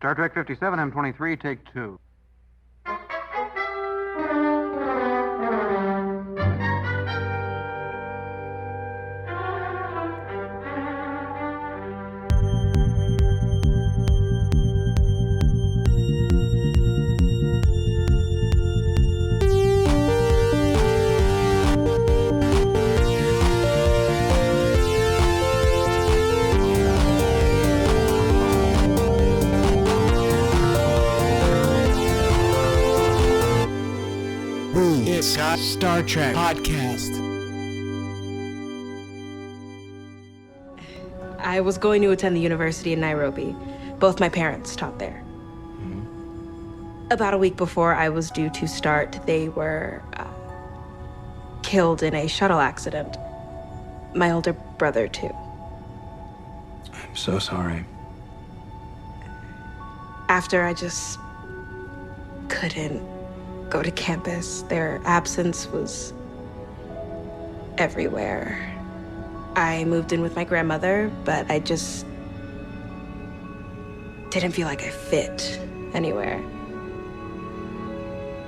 Star Trek 57, M23, take 2. Star Trek podcast. I was going to attend the university in Nairobi. Both my parents taught there. About a week before I was due to start, they were killed in a shuttle accident. My older brother, too. I'm so sorry. After I just couldn't go to campus. Their absence was everywhere. I moved in with my grandmother, but I just didn't feel like I fit anywhere.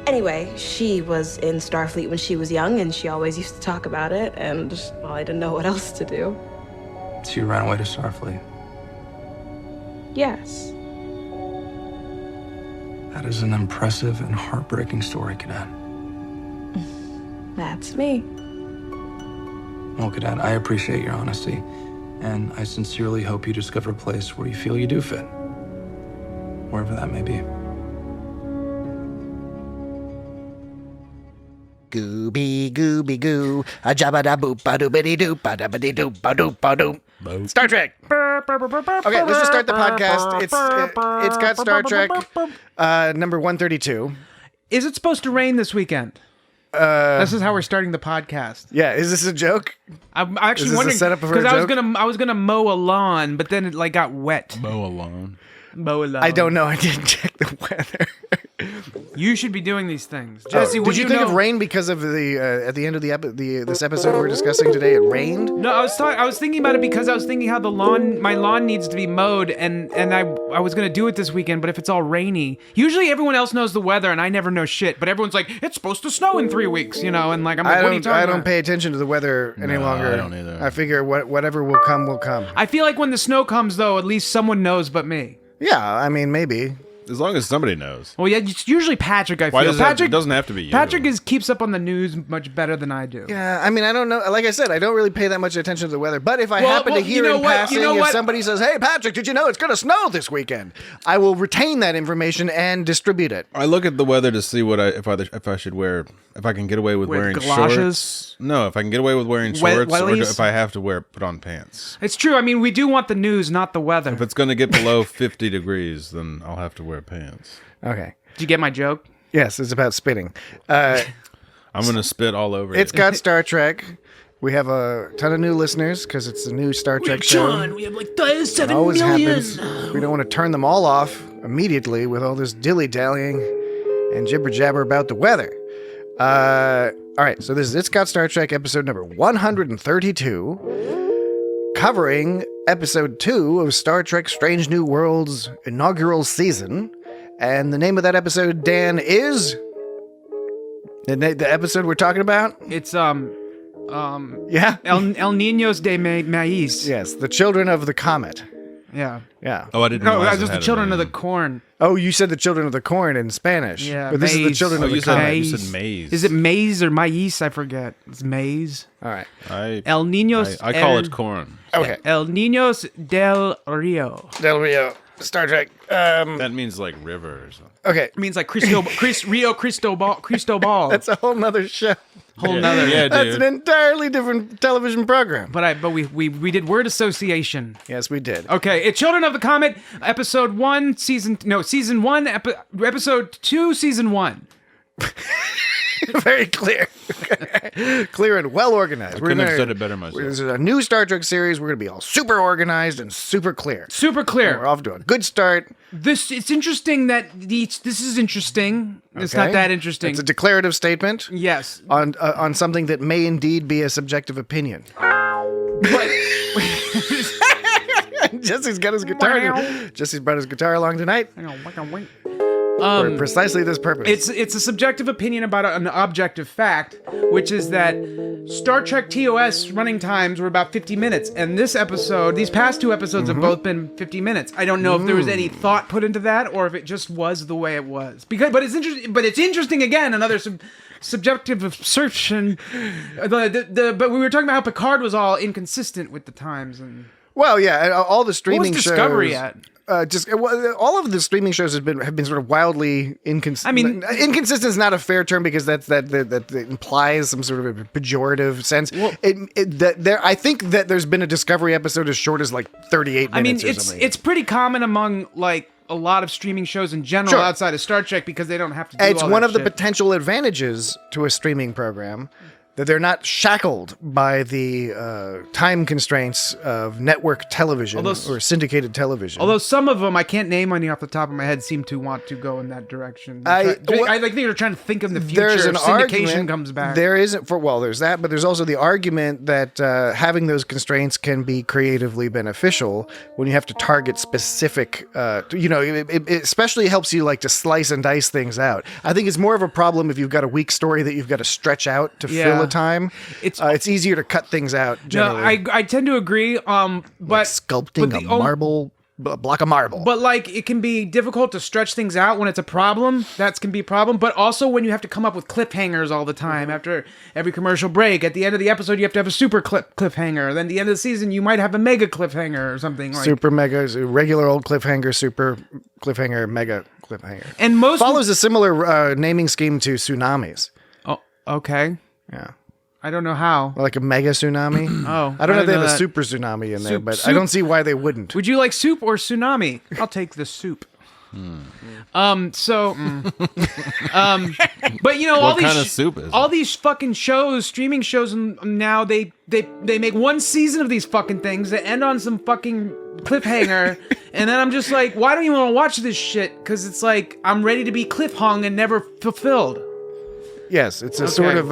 Anyway, she was in Starfleet when she was young, and she always used to talk about it, and well, I didn't know what else to do. So you ran away to Starfleet? Yes. That is an impressive and heartbreaking story, Cadet. That's me. Well, Cadet, I appreciate your honesty, and I sincerely hope you discover a place where you feel you do fit, wherever that may be. Gooby gooby goo, a jabba da boop ba doobity doop ba da ba dee doop ba doop ba doop. Star Trek. Okay, let's just start the podcast. It's got Star Trek number 132. Is it supposed to rain this weekend? This is how we're starting the podcast. Yeah, is this a joke? I'm actually Is this a wondering setup for a because joke? I was gonna mow a lawn, but then it like got wet. Mow a lawn. Mow a lawn. I don't know. I didn't check the weather. You should be doing these things, Jesse. Did you think of rain because of the at the end of this episode we're discussing today? It rained. No, I was thinking about it because I was thinking how my lawn needs to be mowed, and I was gonna do it this weekend, but if it's all rainy, usually everyone else knows the weather, and I never know shit. But everyone's like, it's supposed to snow in 3 weeks, and like, I'm like, what are you talking I about? don't pay attention to the weather any longer. I don't either. I figure whatever will come will come. I feel like when the snow comes, though, at least someone knows but me. Yeah, I mean maybe. As long as somebody knows. Well, yeah, it's usually Patrick, I feel. It doesn't have to be you. Patrick keeps up on the news much better than I do. Yeah, I mean, I don't know. Like I said, I don't really pay that much attention to the weather. But if I happen to hear in passing, if somebody says, "Hey, Patrick, did you know it's going to snow this weekend?" I will retain that information and distribute it. I look at the weather to see if I should wear, if I can get away with wearing galoshes? shorts. No, if I can get away with wearing shorts, or wellies? if I have to put on pants. It's true. I mean, we do want the news, not the weather. If it's going to get below 50 degrees, then I'll have to wear pants. Okay. Did you get my joke? Yes, it's about spitting. I'm going to spit all over it. It's got Star Trek. We have a ton of new listeners because it's a new Star Trek show. We have like 7 It always million. happens. We don't want to turn them all off immediately with all this dilly-dallying and jibber-jabber about the weather. All right, so this is It's Got Star Trek episode number 132, covering episode 2 of Star Trek Strange New Worlds' inaugural season. And the name of that episode, Dan, is... The episode we're talking about? It's, Yeah? El Niños de Maíz. Yes, the children of the comet. Yeah. Yeah. Oh, I didn't No, realize that's it just the had a children of the name. corn. Oh, you said the children of the corn in Spanish. Yeah, But this is the maize. children Oh, of the you said, comet. you said maize. Is it maize or maíz? I forget. It's maize. All right. El Niños. I call it corn. Okay. El Niños del Rio. Del Rio. Star Trek. That means like river or something. Okay. It means like Rio Cristobal. That's a whole nother show. whole nother. Yeah, That's dude. an entirely different television program. But we did word association. Yes, we did. Okay, it's Children of the Comet, episode 1, season 1, episode 2, season 1. Very clear. Clear and well organized. Couldn't have said it better myself. This is a new Star Trek series. We're going to be all super organized and super clear. Super clear. We're off to a good start. It's interesting that this is interesting. It's Okay? not that interesting. It's a declarative statement Yes. on something that may indeed be a subjective opinion. Jesse's got his guitar. Jesse's brought his guitar along tonight for precisely this purpose. It's a subjective opinion about an objective fact, which is that Star Trek TOS running times were about 50 minutes, and these past 2 episodes have both been 50 minutes. I don't know if there was any thought put into that, or if it just was the way it was. But it's interesting. But it's interesting again. Another subjective assertion. But we were talking about how Picard was all inconsistent with the times and. Well, yeah, all the streaming shows. What was Discovery at? All of the streaming shows have been sort of wildly inconsistent. I mean, inconsistent is not a fair term because that implies some sort of a pejorative sense. Well, I think that there's been a Discovery episode as short as like 38 minutes. I mean, it's pretty common among like a lot of streaming shows in general outside of Star Trek because they don't have to do it's all one that of the shit. potential advantages to a streaming program. That they're not shackled by the time constraints of network television or syndicated television. Although some of them, I can't name any off the top of my head, seem to want to go in that direction. I think they're trying to think of the future if syndication comes back. There's that, but there's also the argument that having those constraints can be creatively beneficial when you have to target specific, it especially helps you like to slice and dice things out. I think it's more of a problem if you've got a weak story that you've got to stretch out to fill a time. It's easier to cut things out generally. No, I tend to agree. But like sculpting a block of marble. But like it can be difficult to stretch things out when it's a problem. That can be a problem. But also when you have to come up with cliffhangers all the time after every commercial break. At the end of the episode, you have to have a super cliffhanger. Then at the end of the season, you might have a mega cliffhanger or something like super mega, regular old cliffhanger, super cliffhanger, mega cliffhanger. And most follows a similar naming scheme to tsunamis. Oh, okay. Yeah. I don't know how. Like a mega tsunami? Oh. I don't know if they have a super tsunami in there, but I don't see why they wouldn't. Would you like soup or tsunami? I'll take the soup. But you know, what kind of soup is all these fucking shows, streaming shows now, they make one season of these fucking things that end on some fucking cliffhanger, and then I'm just like, why don't you want to watch this shit? Because it's like I'm ready to be cliffhung and never fulfilled. Yes, it's a sort of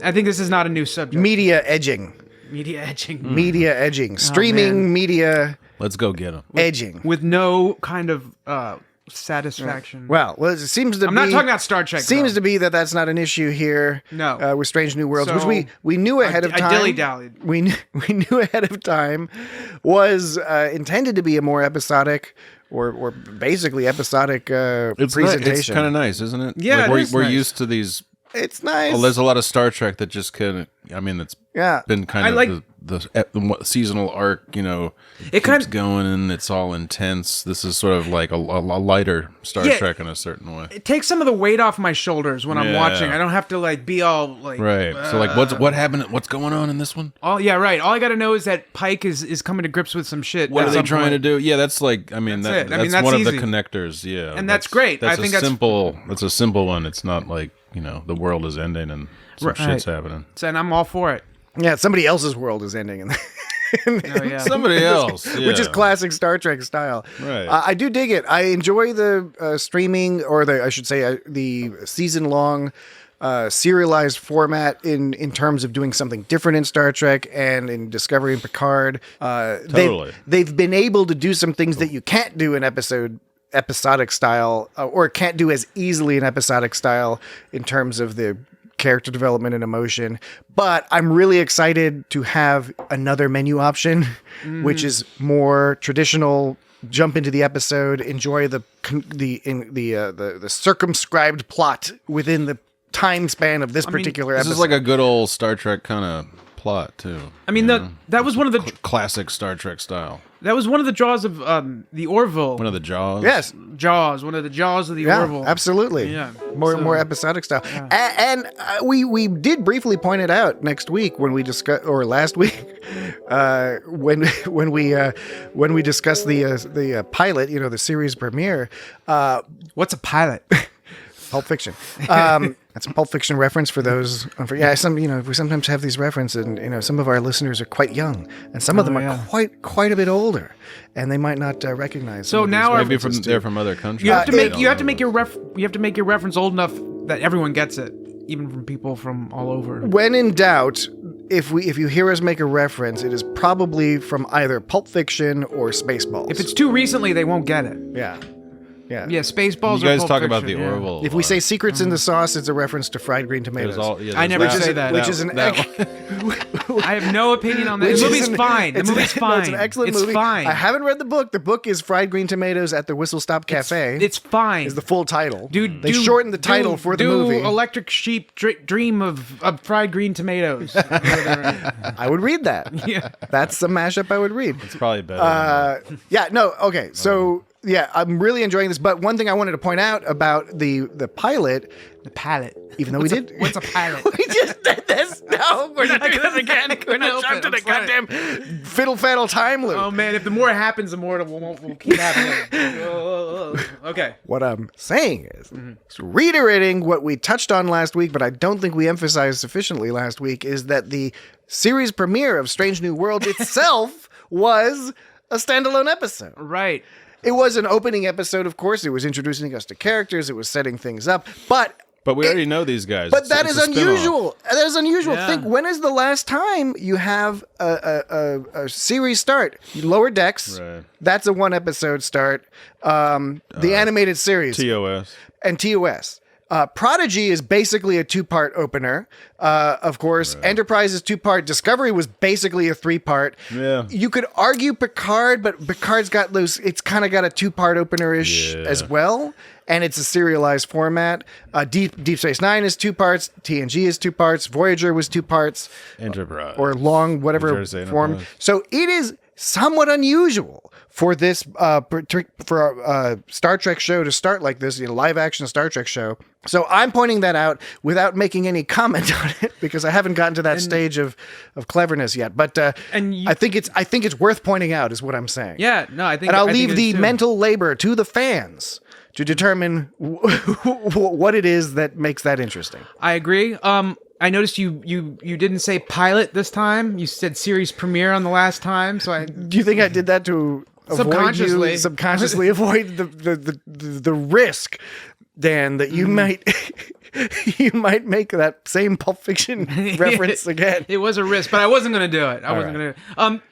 I think this is not a new subject. Media edging. Media edging. Streaming media. Let's go get them. Edging. With no kind of satisfaction. Well, it seems to I'm not talking about Star Trek. Seems to be that that's not an issue here. No. With Strange New Worlds, which we knew ahead of time. I dilly-dallied. We knew ahead of time was intended to be a more episodic or basically episodic presentation. It's kind of nice, isn't it? Yeah, like we're used to these. It's nice. Well, there's a lot of Star Trek that just kind of. I mean, it's been kind of the seasonal arc. You know, it keeps going and it's all intense. This is sort of like a lighter Star Trek in a certain way. It takes some of the weight off my shoulders when I'm watching. I don't have to like be all like right. So like, what happened? What's going on in this one? All right. All I got to know is that Pike is coming to grips with some shit. What are they trying to do? Yeah, that's like. I mean, that's one of the connectors. Yeah, and that's great. I think that's simple. That's a simple one. It's not like. You know, the world is ending and some shit's happening. And I'm all for it. Yeah, somebody else's world is ending. Somebody else. Yeah. Which is classic Star Trek style. Right. I do dig it. I enjoy the streaming, or the season-long serialized format in terms of doing something different in Star Trek and in Discovery and Picard. Totally. They've been able to do some things that you can't do in episodic style, or can't do as easily in episodic style in terms of the character development and emotion. But I'm really excited to have another menu option, which is more traditional. Jump into the episode, enjoy the circumscribed plot within the time span of this particular episode. This is like a good old Star Trek kind of plot too. I mean, that was one of the classic Star Trek style. That was one of the draws of the Orville. One of the Jaws. Yes, Jaws. One of the Jaws of the Orville. Absolutely. Yeah, more episodic style. Yeah. And we did briefly point it out last week when we discussed when we discussed the pilot. You know, the series premiere. What's a pilot? Pulp Fiction. That's a Pulp Fiction reference for those. We sometimes have these references, and some of our listeners are quite young, and some of them are quite a bit older, and they might not recognize. So now maybe they're from other countries. You have to make your reference old enough that everyone gets it, even from people from all over. When in doubt, if you hear us make a reference, it is probably from either Pulp Fiction or Spaceballs. If it's too recently, they won't get it. Yeah. Yeah, Spaceballs. You guys Pulp talk Fiction, about the Orville. If we say secrets in the sauce, it's a reference to fried green tomatoes. I never say that. Which is an I have no opinion on that. The movie's fine. The movie's fine. It's an excellent movie. It's fine. I haven't read the book. The book is Fried Green Tomatoes at the Whistle Stop Cafe. It's fine. Is the full title. Dude, they shortened the title for the movie. Electric Sheep Dream of fried green tomatoes. I would read that. Yeah. That's the mashup I would read. It's probably better. Okay. So... Yeah, I'm really enjoying this. But one thing I wanted to point out about the pilot... The pilot. Even though we did... What's a pilot? We just did this. No, we're not doing this again. We're not jumping to the goddamn fiddle-faddle time loop. Oh, man, if the more it happens, the more we'll keep happening. Okay. What I'm saying is, reiterating what we touched on last week, but I don't think we emphasized sufficiently last week, is that the series premiere of Strange New Worlds itself was a standalone episode. Right. It was an opening episode, of course. It was introducing us to characters. It was setting things up. But we already know these guys. But that is unusual. That is unusual. Yeah. Think, when is the last time you have a series start? Lower Decks. Right. That's a 1-episode start. The animated series. TOS. And TOS. Prodigy is basically a 2-part opener. Of course, right. Enterprise is 2-part. Discovery was basically a 3-part. Yeah. You could argue Picard, but Picard's got those. It's kind of got a 2-part opener-ish as well, and it's a serialized format. Deep Space Nine is 2 parts. TNG is 2 parts. Voyager was 2 parts. Enterprise or long whatever form. So it is somewhat unusual for this Star Trek show to start like this, live action Star Trek show. So I'm pointing that out without making any comment on it because I haven't gotten to that stage of cleverness yet. But I think it's worth pointing out, is what I'm saying. Yeah, no, I think. And I'll leave the mental labor to the fans to determine what it is that makes that interesting. I agree. I noticed you didn't say pilot this time. You said series premiere on the last time. So do you think I did that to subconsciously avoid the risk, Dan, that you might make that same Pulp Fiction reference again? It was a risk, but I wasn't going to do it. I wasn't going to.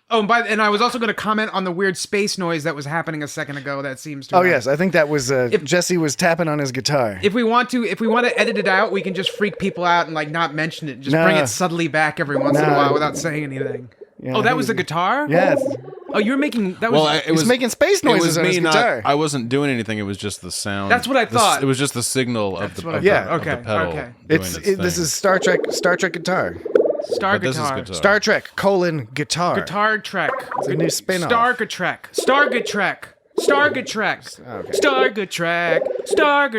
And I was also going to comment on the weird space noise that was happening a second ago. That seems to. Oh yes, I think that was Jesse was tapping on his guitar. If we want to edit it out, we can just freak people out and not mention it. Just bring it subtly back every once in a while without saying anything. Yeah, that was the guitar? Yes. Oh, you were making that was. Well, it was making space noises on his guitar. I wasn't doing anything. It was just the sound. That's what I thought. It was just the signal of the pedal. Okay. This is Star Trek guitar. Star guitar. Star Trek : guitar. Guitar Trek. It's a new spin-off. Starga Trek. Starga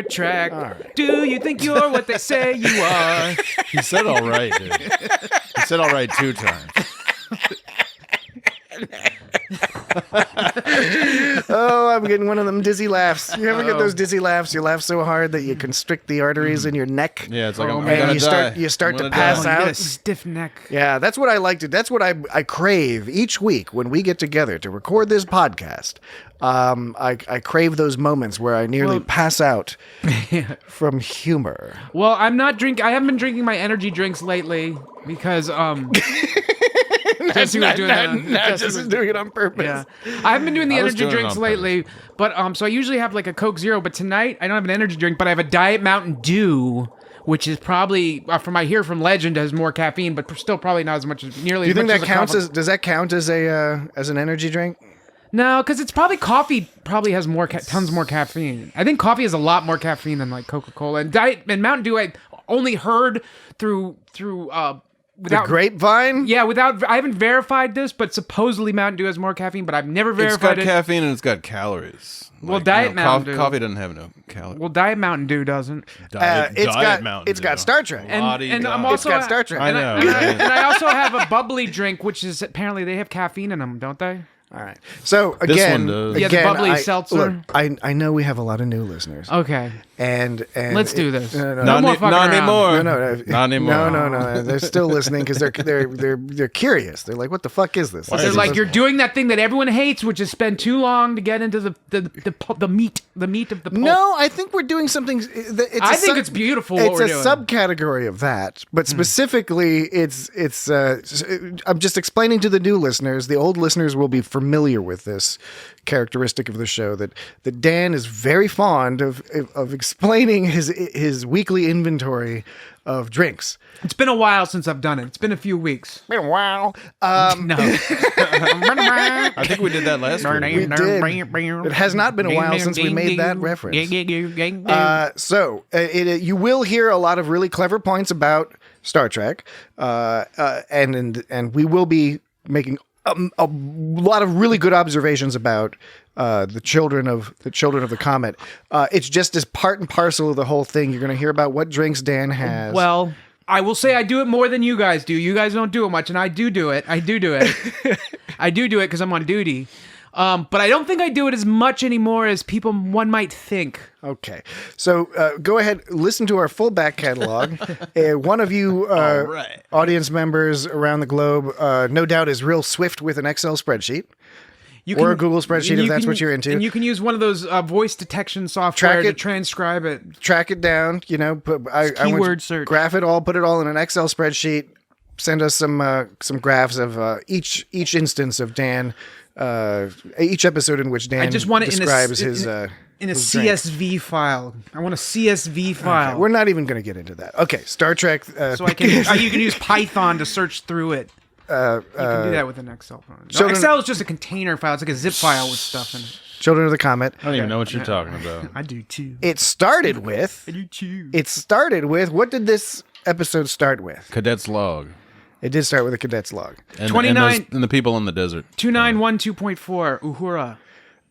Trek. Right. Do you think you're what they say you are? He said all right, dude. He said all right 2 times. Oh, I'm getting one of them dizzy laughs. You ever get those dizzy laughs? You laugh so hard that you constrict the arteries in your neck. Yeah, it's like you start to pass out. You get a stiff neck. Yeah, that's what I like to. That's what I crave each week when we get together to record this podcast. I crave those moments where I nearly pass out from humor. Well, I haven't been drinking my energy drinks lately because Jesse was doing that. Jesse was doing it on purpose. Yeah. I haven't been doing the energy drinks lately, but so I usually have a Coke Zero, but tonight I don't have an energy drink, but I have a Diet Mountain Dew, which is probably, from I hear from legend, has more caffeine, but still probably not as much as nearly. Do you think that counts as? Does that count as an energy drink? No, because it's probably coffee. Probably has tons more caffeine. I think coffee has a lot more caffeine than Coca-Cola and Mountain Dew. I only heard through. Without, the grapevine? Yeah, I haven't verified this, but supposedly Mountain Dew has more caffeine, but I've never verified it. It's got caffeine and it's got calories. Well, Diet Mountain Dew. Coffee doesn't have no calories. Well, Diet Mountain Dew doesn't. It's got Star Trek. And I'm also Star Trek. I know. And I also have a bubbly drink, which is apparently they have caffeine in them, don't they? All right. So This again, one does. Yeah, the bubbly seltzer. Look, I know we have a lot of new listeners. Okay. And let's do this. No, Not anymore. No. Not anymore. No. They're still listening because they're curious. They're like, what the fuck is this? They're like, you're doing that thing that everyone hates, which is spend too long to get into the meat of the pulp. No, I think we're doing something. I think it's beautiful. What It's we're a doing. subcategory of that, but specifically, it's. I'm just explaining to the new listeners. The old listeners will be familiar with this characteristic of the show that Dan is very fond of explaining his weekly inventory of drinks. It's been a while since I've done it. It's been a few weeks. Been a while. No. I think we did that last week. We did. It has not been a while since we made that reference. You will hear a lot of really clever points about Star Trek, and we will be making a lot of really good observations about the children of the Comet. It's just as part and parcel of the whole thing. You're going to hear about what drinks Dan has. Well, I will say I do it more than you guys do. You guys don't do it much, and I do it. I do it. I do it because I'm on duty. But I don't think I do it as much anymore as one might think. Okay. So go ahead, listen to our full back catalog. One of you audience members around the globe no doubt is real swift with an Excel spreadsheet. Or a Google spreadsheet if that's what you're into. And you can use one of those voice detection software to transcribe it. Track it down, Keyword search. Graph it all, put it all in an Excel spreadsheet. Send us some graphs of each instance of Dan, each episode in which Dan describes his in a CSV file. I want a CSV file. Okay, we're not even going to get into that. Okay, Star Trek. So you can use Python to search through it. You can do that with an Excel file. No, Excel is just a container file. It's like a zip file with stuff in it. Children of the Comet. I don't even know what you're talking about. I do too. It started with. What did this episode start with? Cadet's log. It did start with a cadet's log. And 29 and the people in the desert. 2912.4 Uhura.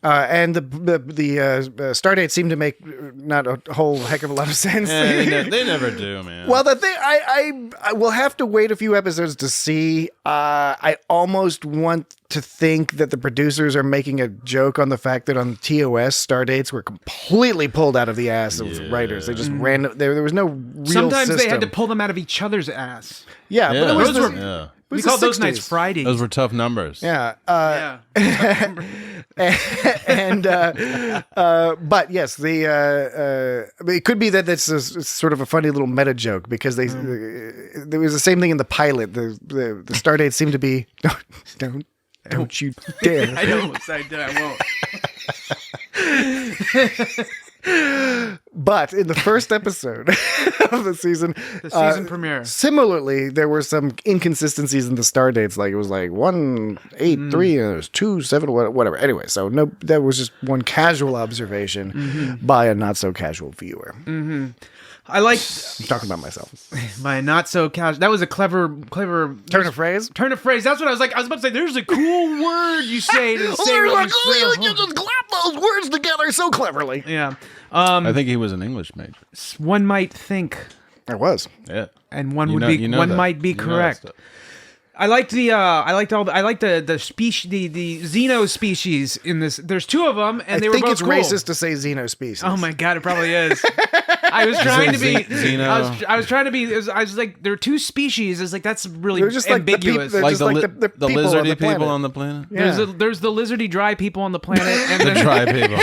And the Stardate seemed to make not a whole heck of a lot of sense. Yeah, they never do, man. Well, the thing I will have to wait a few episodes to see. I almost want to think that the producers are making a joke on the fact that on TOS Stardates were completely pulled out of the ass of writers. They just ran. There was no real. Sometimes system. they had to pull them out of each other's ass. Yeah, but it was. We called those nights Fridays. Those were tough numbers. Yeah. But yes, it could be that that's sort of a funny little meta joke because there was the same thing in the pilot. The Stardate seemed to be don't you dare. I won't. But in the first episode of the season premiere, similarly, there were some inconsistencies in the star dates. Like it was like 183 and it was 27, whatever. Anyway, so that was just one casual observation by a not so casual viewer. Mm-hmm. I'm talking about myself. My not so casual. That was a clever turn of phrase. Turn of phrase. That's what I was like. I was about to say. There's a cool word you say to say. You just clap those words together so cleverly. Yeah. I think he was an English major. One might think. I was. Yeah. And one might be correct. I liked the species, the xeno species in this. There's two of them, and they were both cool. I think it's racist to say xeno species. Oh my god, it probably is. I was trying to be. I was trying to be. I was like, there are two species. It's like that's really ambiguous. Like the lizardy people on the planet. Yeah. There's the lizardy dry people on the planet, and the dry people.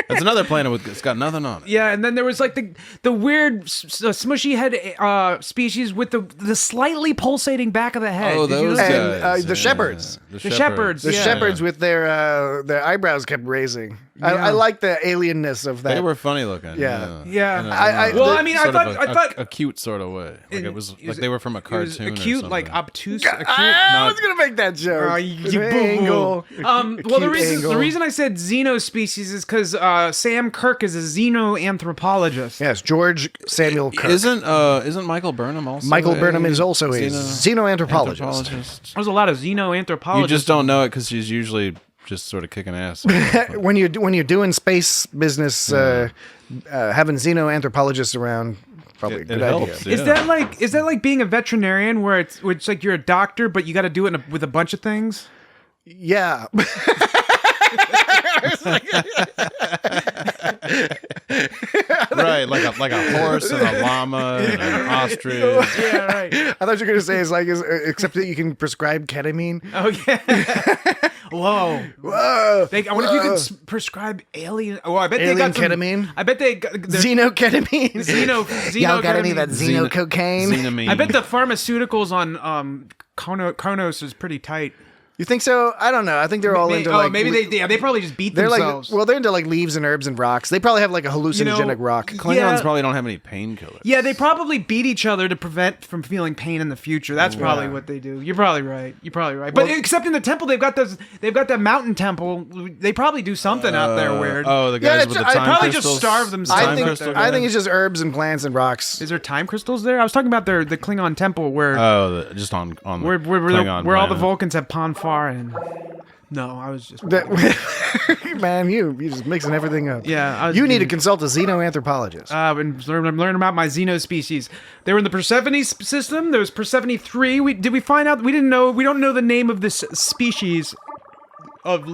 That's another planet it's got nothing on it. Yeah, and then there was like the weird smushy head species with the slightly pulsating back of the head. Oh, those guys. And the shepherds. The shepherds. The shepherds with their eyebrows kept raising. Yeah. I like the alienness of that. They were funny looking. Yeah. I thought a cute sort of way. Like it was like they were from a cartoon. Acute, or something. like obtuse. I was gonna make that joke. Angle. Well, the reason I said xenospecies is because Sam Kirk is a xenoanthropologist. Yes, George Samuel Kirk. Isn't Michael Burnham also? Michael Burnham is also a xenoanthropologist. There's a lot of xenoanthropologists. You just don't know it because she's usually just sort of kicking ass. when you're doing space business, having xenoanthropologists around probably a good idea. Yeah. Is that like being a veterinarian where it's like you're a doctor but you got to do it with a bunch of things? Yeah. Right, like a horse and a llama and an ostrich. Yeah, right. I thought you were going to say it's like, except that you can prescribe ketamine. Oh, yeah. Whoa. Whoa. I wonder if you could prescribe alien. Oh, I bet Alien they got ketamine? I bet they got Xenoketamine. Y'all got any of that xenococaine? Xenamine. I bet the pharmaceuticals on Kronos is pretty tight. You think so? I don't know. I think they're all into like... maybe they probably just beat they're themselves. Like, well, they're into like leaves and herbs and rocks. They probably have like a hallucinogenic rock. Klingons probably don't have any painkillers. Yeah, they probably beat each other to prevent from feeling pain in the future. That's probably what they do. You're probably right. But except in the temple, they've got that mountain temple. They probably do something out there weird. Oh, the guys with the time probably crystals? just starve themselves. I think it's just herbs and plants and rocks. Is there time crystals there? I was talking about the Klingon temple where just on where Klingon all the planet. Vulcans have Ponfar and. No, I was just... Man, you just mixing everything up. Yeah. You need to consult a xenoanthropologist. I'm learning about my xenospecies. They were in the Persephone system. There was Persephone 3. Did we find out? We don't know the name of this species of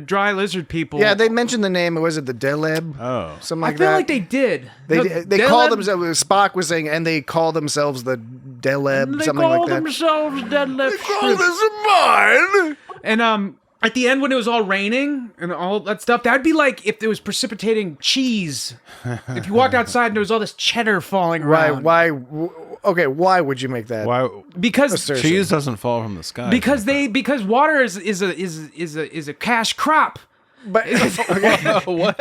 dry lizard people. Yeah, they mentioned the name. Was it the Deleb? Oh. Something like I feel that. like they did. They called themselves... Spock was saying, and they call themselves the Deleb, something like that. They call themselves Deadlift. They call this mine! And, at the end, when it was all raining and all that stuff, that'd be like if it was precipitating cheese. If you walked outside and there was all this cheddar falling around. Why would you make that? Why? Because assertion? Cheese doesn't fall from the sky. Because water is a cash crop. But What?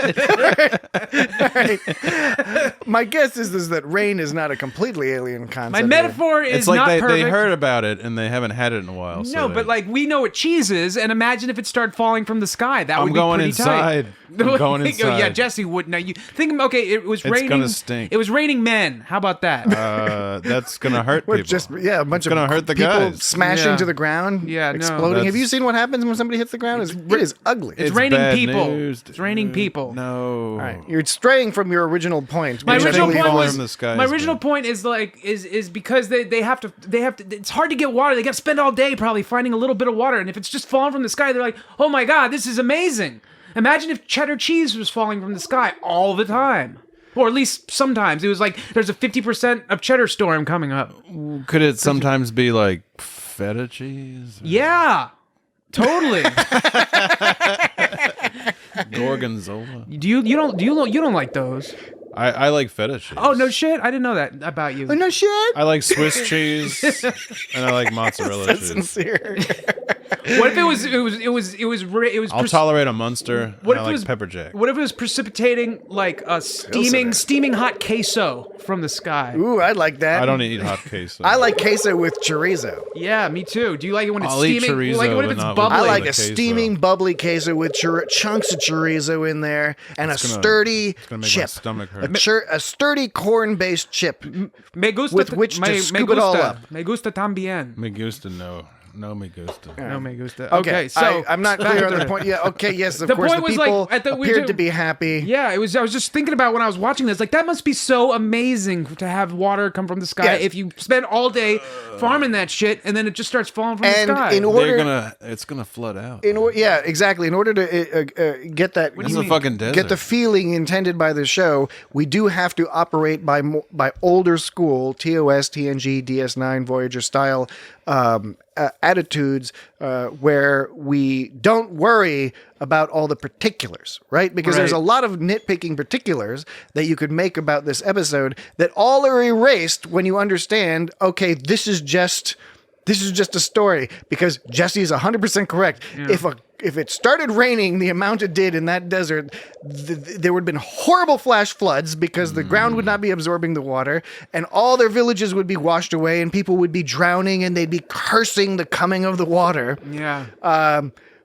my guess is that rain is not a completely alien concept. My metaphor is It's like not perfect. they heard about it and they haven't had it in a while. No, but like we know what cheese is, and imagine if it started falling from the that would be going pretty inside. tight. I'm going inside. Yeah, Jesse would. Now you think. Okay, it was It's raining. gonna stink. It was raining men. How about that? That's gonna hurt people. A bunch of gonna hurt the people guys. smashing Yeah. to the ground, Yeah, no. exploding. Have That's- you seen what happens when somebody hits the ground? It is ugly. It's raining bad people. news. It's raining people. No. All right, you're straying from your original point. My which I original believe point falling was from the sky my is original bad. point is because they have to it's hard to get water. They got to spend all day probably finding a little bit of water, and if it's just falling from the sky, they're like, oh my god, this is amazing. Imagine if cheddar cheese was falling from the sky all the time. Or at least sometimes. It was like there's a 50% of cheddar storm coming up. Could it sometimes be like feta cheese? Yeah. Totally. Gorgonzola. You don't like those. I like feta cheese. Oh no shit! I didn't know that about you. Oh, no shit. I like Swiss cheese and I like mozzarella That's cheese. sincere. What if it was I'll tolerate a Munster. What and if I it like was pepper jack. What if it was precipitating like a steaming hot queso from the sky? Ooh, I like that. I don't eat hot queso. I like queso with chorizo. Yeah, me too. Do you like it when it's I'll eat steaming? chorizo, Like what if but it's not with bubbly? I like a queso. steaming, bubbly queso with chunks of chorizo in there and It's a gonna- sturdy It's gonna make chip. my stomach hurt. A sturdy corn-based chip. Me gusta with which to scoop it all up. Me gusta también. Me gusta, no. No me gusta. No me gusta. Okay, so I'm not clear on the point. Yeah, okay, yes, of The course, point the was, like, people at the- we appeared do- to be happy. yeah, it was. I was just thinking about when I was watching this. Like that must be so amazing to have water come from the sky. Yes. If you spend all day farming that shit and then it just starts falling from And the sky. in order, It's gonna flood out. yeah, exactly. In order to get that, What do This you is a mean? fucking desert. get the feeling intended by the show, we do have to operate by older school TOS, TNG, DS9, Voyager style attitudes, where we don't worry about all the particulars, right? Because there's a Right. lot of nitpicking particulars that you could make about this episode that all are erased when you understand, okay, this is just a story, because Jesse is 100% correct. If it started raining the amount it did in that desert, there would have been horrible flash floods because the ground would not be absorbing the water, and all their villages would be washed away, and people would be drowning, and they'd be cursing the coming of the water. yeah.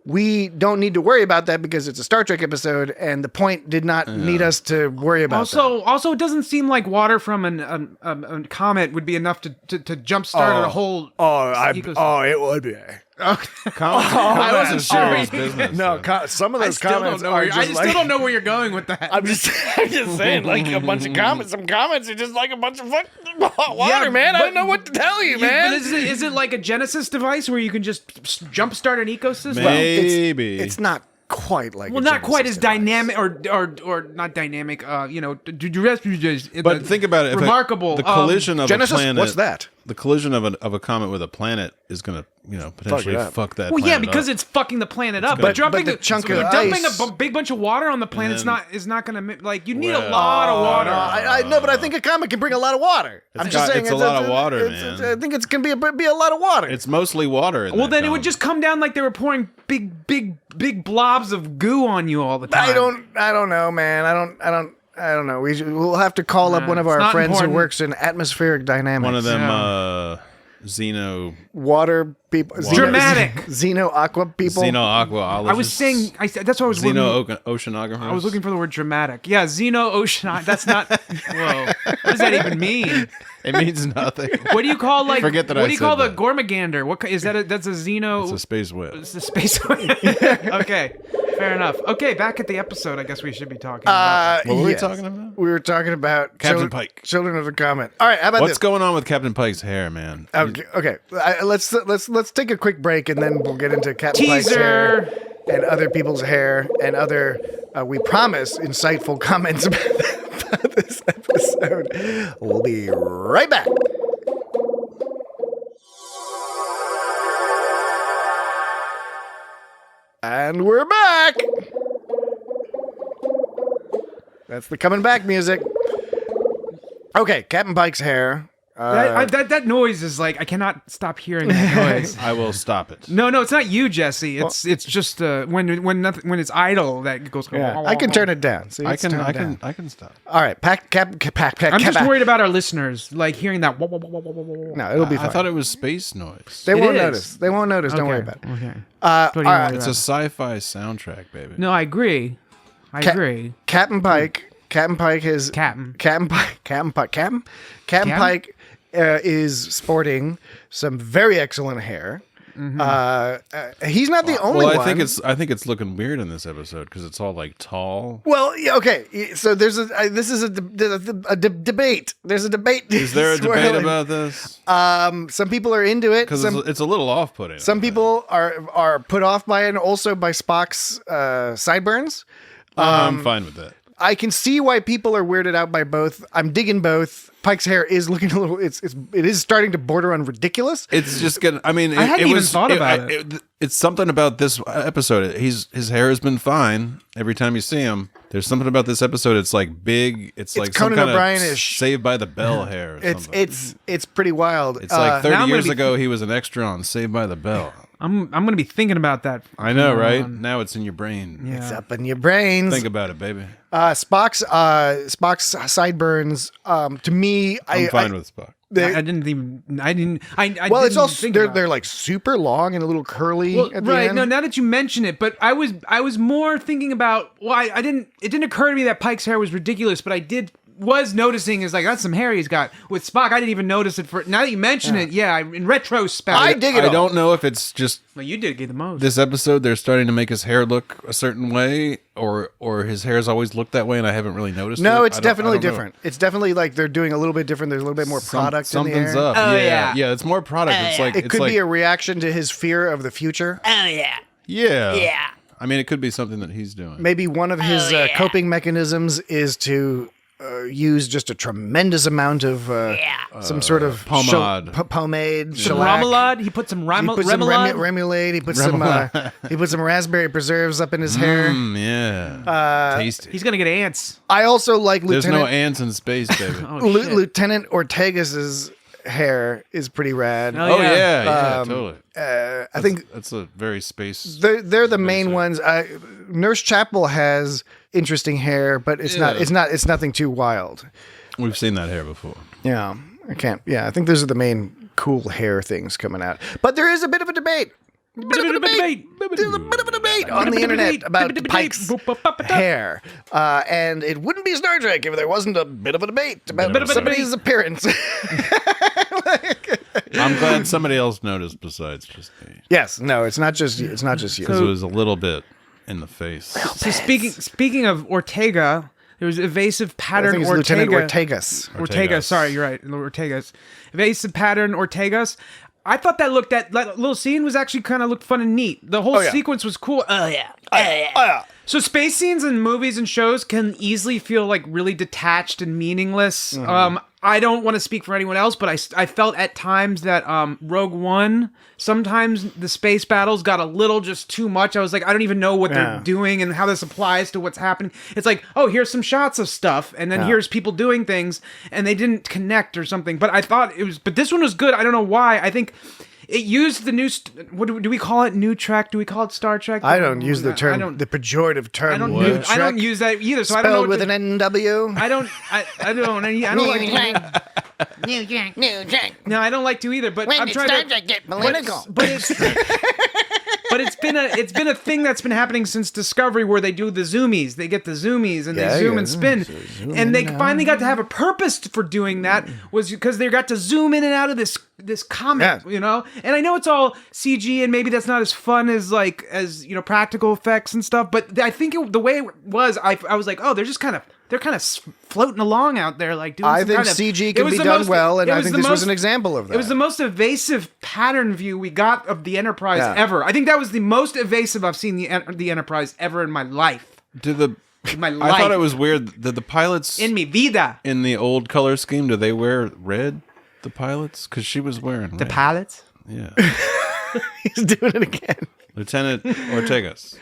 We don't need to worry about that because it's a Star Trek episode, and the point did not need us to worry about that. Also, it doesn't seem like water from a comet would be enough to jumpstart a whole. ecosystem. It would be. I wasn't serious business. No, some of those comments are just I still don't know where you're going with that. I'm just saying, like a bunch of comments. Some comments are just like a bunch of fucking hot water, man. I don't know what to tell you, man. But is it like a Genesis device where you can just jumpstart an ecosystem? Maybe. It's not quite like not quite as dynamic or not dynamic. But think about it. Remarkable. The collision of Genesis, a planet. what's that? The collision of a comet with a planet is going to, potentially fuck that. Well, planet because up. it's fucking the planet up. But dumping the chunk of dumping ice, a big bunch of water on the planet is not going to you need a lot of water. I know, but I think a comet can bring a lot of water. I'm just saying it's a lot of water, man. I think it's going to be a lot of water. It's mostly water. Well, then it would just come down like they were pouring big blobs of goo on you all the time. I don't know, man. I don't know. We'll have to call up one of our friends who works in atmospheric dynamics. One of them, Xeno water people, dramatic Xeno aqua people. Xeno aqua. I was saying that's what I was Xeno oceanographers. I was looking for the word dramatic. Yeah, Xeno ocean. That's not. Whoa, what does that even mean? It means nothing. What do you call Forget that what I do you call said the Gormagander? What is that? That's a Xeno. It's a space whale. It's a space whale. Okay, fair enough. Okay, back at the episode. I guess we should be talking about. What were we talking about? We were talking about Captain Pike, Children of the Comet. All right, how about what's going on with Captain Pike's hair, man? Okay. Let's take a quick break and then we'll get into Captain Pike's hair and other people's hair and other, we promise, insightful comments about this episode. We'll be right back. And we're back. That's the coming back music. Okay, Captain Pike's hair. That noise is like I cannot stop hearing that noise. I will stop it. No, it's not you, Jesse. It's just when it's idle that goes. Yeah, I can turn it down. See, I can stop. All right, pack. I'm just worried about our listeners, like hearing that. No, it'll be fine. I thought it was space noise. They won't notice. They won't notice. Don't worry about it. Okay. All right. It's a sci-fi soundtrack, baby. No, I agree. Captain Pike. Captain Pike is Captain Pike is sporting some very excellent hair. Mm-hmm. He's not the only one. I think it's looking weird in this episode because it's all like tall. Well, yeah, okay. So there's a debate. There's a debate. Is there a debate about this? Some people are into it because it's a little off-putting. Some people are put off by it, and also by Spock's sideburns. I'm fine with that. I can see why people are weirded out by both. I'm digging both. Pike's hair is looking a little. It is starting to border on ridiculous. It's just gonna. I mean, I hadn't even thought about it. It's something about this episode. His hair has been fine every time you see him. There's something about this episode. It's like big. It's like Conan some kind O'Brien-ish. of Saved by the Bell hair. Or something. It's pretty wild. It's like 30 years ago he was an extra on Saved by the Bell. I'm gonna be thinking about that. I know, right? Now it's in your brain. Yeah. It's up in your brains. Think about it, baby. Spock's sideburns. To me, I'm fine with Spock. Well, it's also they're like super long and a little curly. Well, at the end. No, now that you mention it, but I was more thinking about. Well, It didn't occur to me that Pike's hair was ridiculous, but I was noticing is like that's some hair he's got with Spock. I didn't even notice it now that you mention it. Yeah, in retrospect, I dig it. I don't know if it's just. Well, you did get the most. This episode, they're starting to make his hair look a certain way, or his hair's always looked that way, and I haven't really noticed. No, it's definitely different. It's definitely like they're doing a little bit different. There's a little bit more product in the air. Something's up. Oh, yeah, it's more product. It's like it could be a reaction to his fear of the future. Oh yeah. Yeah. I mean, it could be something that he's doing. Maybe one of his coping mechanisms is to use just a tremendous amount of some sort of pomade, some remoulade. He put some remoulade. He put some raspberry preserves up in his hair. Tasty. He's gonna get ants. I also like There's no ants in space, baby. Lieutenant Ortegas's hair is pretty rad. Oh yeah, totally. I think that's a very space. They're the main ones. Nurse Chapel has interesting hair, but it's nothing too wild. We've seen that hair before. Yeah, I can't. Yeah, I think those are the main cool hair things coming out. But there is a bit of a debate. There's a bit of a debate on the internet about Pike's hair. And it wouldn't be Star Trek if there wasn't a bit of a debate about somebody's appearance. I'm glad somebody else noticed besides just me. Yes, no, it's not just you. Because it was a little bit in the face. So speaking of Ortega, there was evasive pattern Ortega. Lieutenant Ortegas. Sorry, you're right. Ortegas. Evasive pattern Ortegas. I thought that little scene was actually kind of looked fun and neat. The whole sequence was cool. Oh yeah. So space scenes in movies and shows can easily feel like really detached and meaningless. I don't want to speak for anyone else, but I felt at times that Rogue One, sometimes the space battles got a little just too much. I was like, I don't even know what they're doing and how this applies to what's happening. It's like, oh, here's some shots of stuff, and then here's people doing things, and they didn't connect or something. But I thought but this one was good. I don't know why. I think it used the new, what do we call it? New Trek? Do we call it Star Trek? I don't use the term, the pejorative term. I don't use that either. So spelled I don't know with an NW. I don't like New Trek. No, I don't like to either. But When I'm did trying Star to Trek get political? But it's been a thing that's been happening since Discovery, where they do the zoomies. They get the zoomies and they zoom and spin, and they finally got to have a purpose for doing that. Was because they got to zoom in and out of this comet, you know. And I know it's all CG, and maybe that's not as fun as practical effects and stuff. But I think the way it was, I was like, oh, they're kind of floating along out there, like doing. I think CG can be done well, and I think this was an example of that. It was the most evasive pattern view we got of the Enterprise ever. I think that was the most evasive I've seen the Enterprise ever in my life. I thought it was weird that the pilots in mi vida in the old color scheme, do they wear red? The pilots, because she was wearing red. The pilots. Yeah, he's doing it again. Lieutenant Ortegas.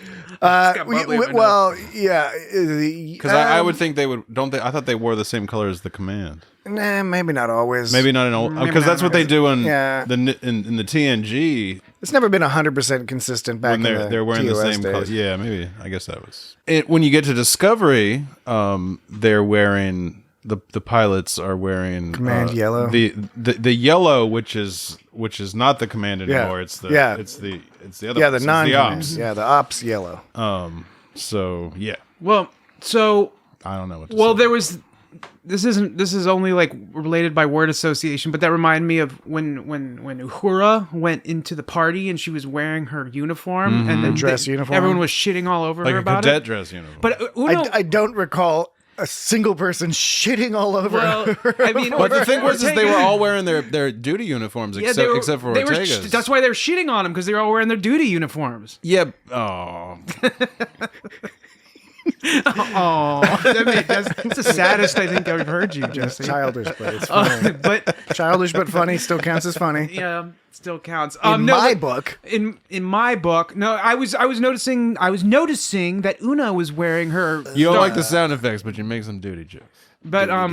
Well, yeah. Because I would think they would. Don't they? I thought they wore the same color as the command. Nah, maybe not always. Maybe not in old. Because that's what they do in the TNG. It's never been 100% consistent back when they're wearing TOS the same color. days. Yeah, maybe. I guess that was. When you get to Discovery, they're wearing. The pilots are wearing command yellow. The yellow, which is not the command anymore. It's the other. Yeah, the non-command. ops. Yeah, the ops yellow. So yeah. Well, so I don't know what. Well, there was. This is only like related by word association, but that reminded me of when Uhura went into the party and she was wearing her uniform and the dress uniform. Everyone was shitting all over her about it. Like a cadet dress uniform. But Uno, I don't recall a single person shitting all over her. I mean, but the thing was, is they were all wearing their duty uniforms except for Ortega's. That's why they were shitting on them, because they were all wearing their duty uniforms. Yeah. Oh. That's the saddest I think I've heard you, Jesse. It's childish, but it's funny. Childish but funny still counts as funny. Yeah, still counts. In my book, no, I was noticing that Una was wearing her. You don't like the sound effects, but you make some duty jokes. But I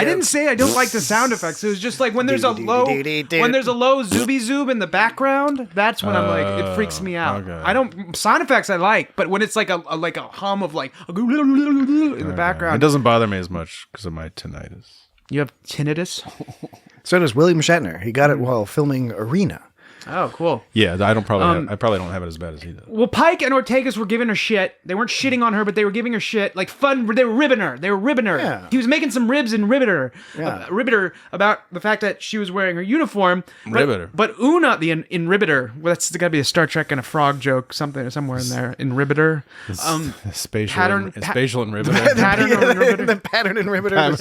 didn't say I don't like the sound effects. It was just like when there's a low zooby zoob in the background, that's when I'm like, it freaks me out. Okay. I don't sound effects I like, but when it's like a hum of like in the background, it doesn't bother me as much because of my tinnitus. You have tinnitus? So does William Shatner. He got it while filming Arena. Oh, cool. Yeah, I probably don't have it as bad as he does. Well, Pike and Ortegas were giving her shit. They weren't shitting on her, but they were giving her shit. Like fun, they were ribbing her. Yeah. He was making some ribs and ribbit her about the fact that she was wearing her uniform. But Una, in ribbiter, well, that's got to be a Star Trek and a frog joke, somewhere in there. In ribbiter. Spatial and ribbiter. The pattern and ribbiter.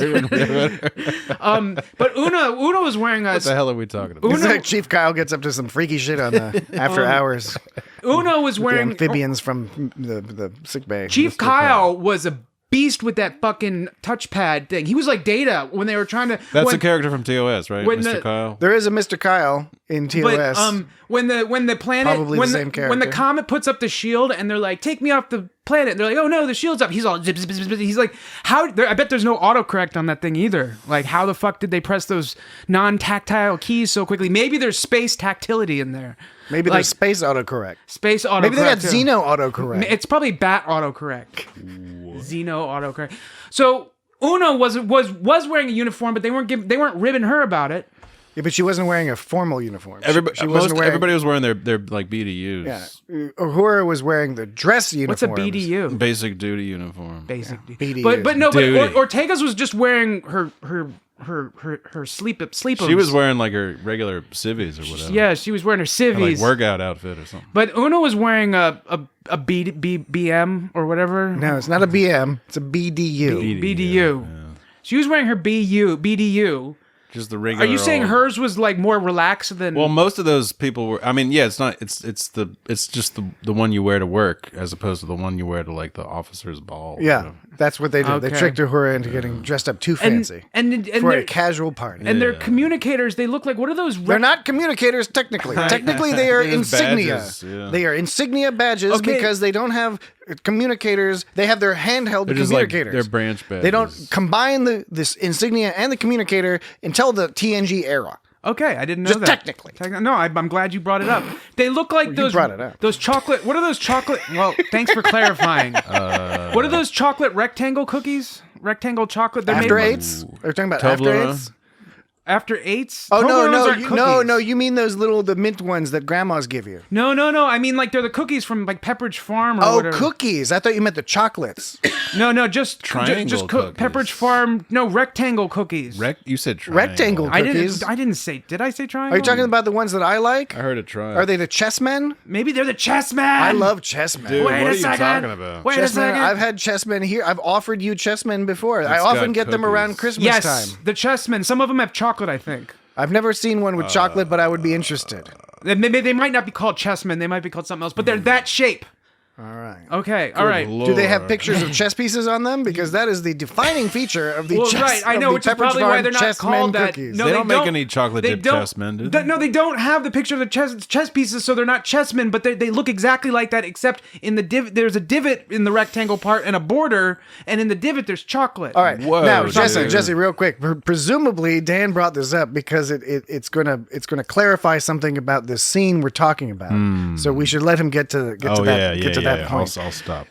But Una was wearing a... What the hell are we talking about? It's like Chief Kyle gets up to some freaky shit on the after hours. Una was wearing the amphibians from the sick bay. Chief Kyle was a beast with that fucking touchpad thing. He was like Data when they were trying to. That's a character from TOS, right? Mr. Kyle. There is a Mr. Kyle in TOS. But when the planet, probably the same character. When the comet puts up the shield and they're like, "Take me off the planet," and they're like, "Oh no, the shield's up." He's all zip, zip, zip, zip. He's like, "How?" I bet there's no autocorrect on that thing either. Like, how the fuck did they press those non-tactile keys so quickly? Maybe there's space tactility in there. Maybe there's space autocorrect. Space autocorrect. Maybe they got Xeno autocorrect. It's probably Bat autocorrect. Xeno autocorrect. So Una was wearing a uniform, but they weren't ribbing her about it. Yeah, but she wasn't wearing a formal uniform. Everybody was wearing their like BDUs. Yeah, Uhura was wearing the dress uniform. What's a BDU? Basic duty uniform. Basic BDU. But no, but Ortega's was just wearing her her sleep. She was wearing like her regular civvies or whatever. Yeah, she was wearing her civvies, like workout outfit or something. But Una was wearing a BM or whatever. No, it's not a BM. It's a BDU. BDU. Yeah. She was wearing her BDU. Just the regular. Are you saying hers was like more relaxed than? Well, most of those people were. I mean, yeah, it's not. It's just the one you wear to work as opposed to the one you wear to like the officer's ball. Yeah, that's what they did. Okay. They tricked Uhura into getting dressed up too fancy and for they're- a casual party. and they're communicators. They look like, what are those? They're not communicators technically. Technically, they are They're just insignia. badges, yeah. They are insignia badges Okay. because they don't have communicators. They have their handheld They're just like communicators. they're branch badges. They don't combine this insignia and the communicator until the TNG era. Okay, I didn't know Just that. technically. No, I'm glad you brought it up. They look like those. brought it up. Those chocolate. What are those chocolate? Well, thanks for clarifying. What are those chocolate rectangle cookies? Rectangle chocolate. They're After made eights? Are you talking about after Toblerone? eights? after eights. Oh Toblerones no, aren't no, cookies. you mean those the mint ones that grandmas give you? No. I mean, like they're the cookies from like Pepperidge Farm or Oh, whatever. cookies! I thought you meant the chocolates. No, just Triangle cookies. Pepperidge Farm. No, rectangle cookies. You said triangle. Rectangle cookies. I didn't say. Did I say triangle? Are you talking about the ones that I like? I heard a triangle. Are they the chessmen? Maybe they're the chessmen. I love chessmen. Dude, Wait what a are you second. talking about? Wait a Chessmen. second. I've had chessmen here. I've offered you chessmen before. I It's often got get them cookies. around Christmas Yes, time. the chessmen. Some of them have chocolate, I think. I've never seen one with chocolate, but I would be interested. Maybe they might not be called chessmen. They might be called something else, but they're that shape. All right. Okay, all right. Do they have pictures of chess pieces on them? Because that is the defining feature of the Well, chess. right, I of know, the which is Pepperidge probably Farm why they're not chessmen called that. cookies. No, They don't make any chocolate they dipped don't- chessmen, do they? No, they don't have the picture of the chess pieces, so they're not chessmen, but they look exactly like that, except in the there's a divot in the rectangle part and a border, and in the divot there's chocolate. All right. Whoa, now, dude. Jesse, real quick. Presumably, Dan brought this up because it's gonna clarify something about this scene we're talking about. So we should let him get to that point. I'll stop.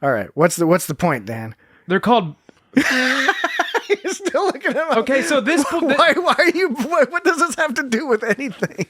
All right. What's the point, Dan? They're called... You're still looking at him. Okay, so this... Why are you? What does this have to do with anything?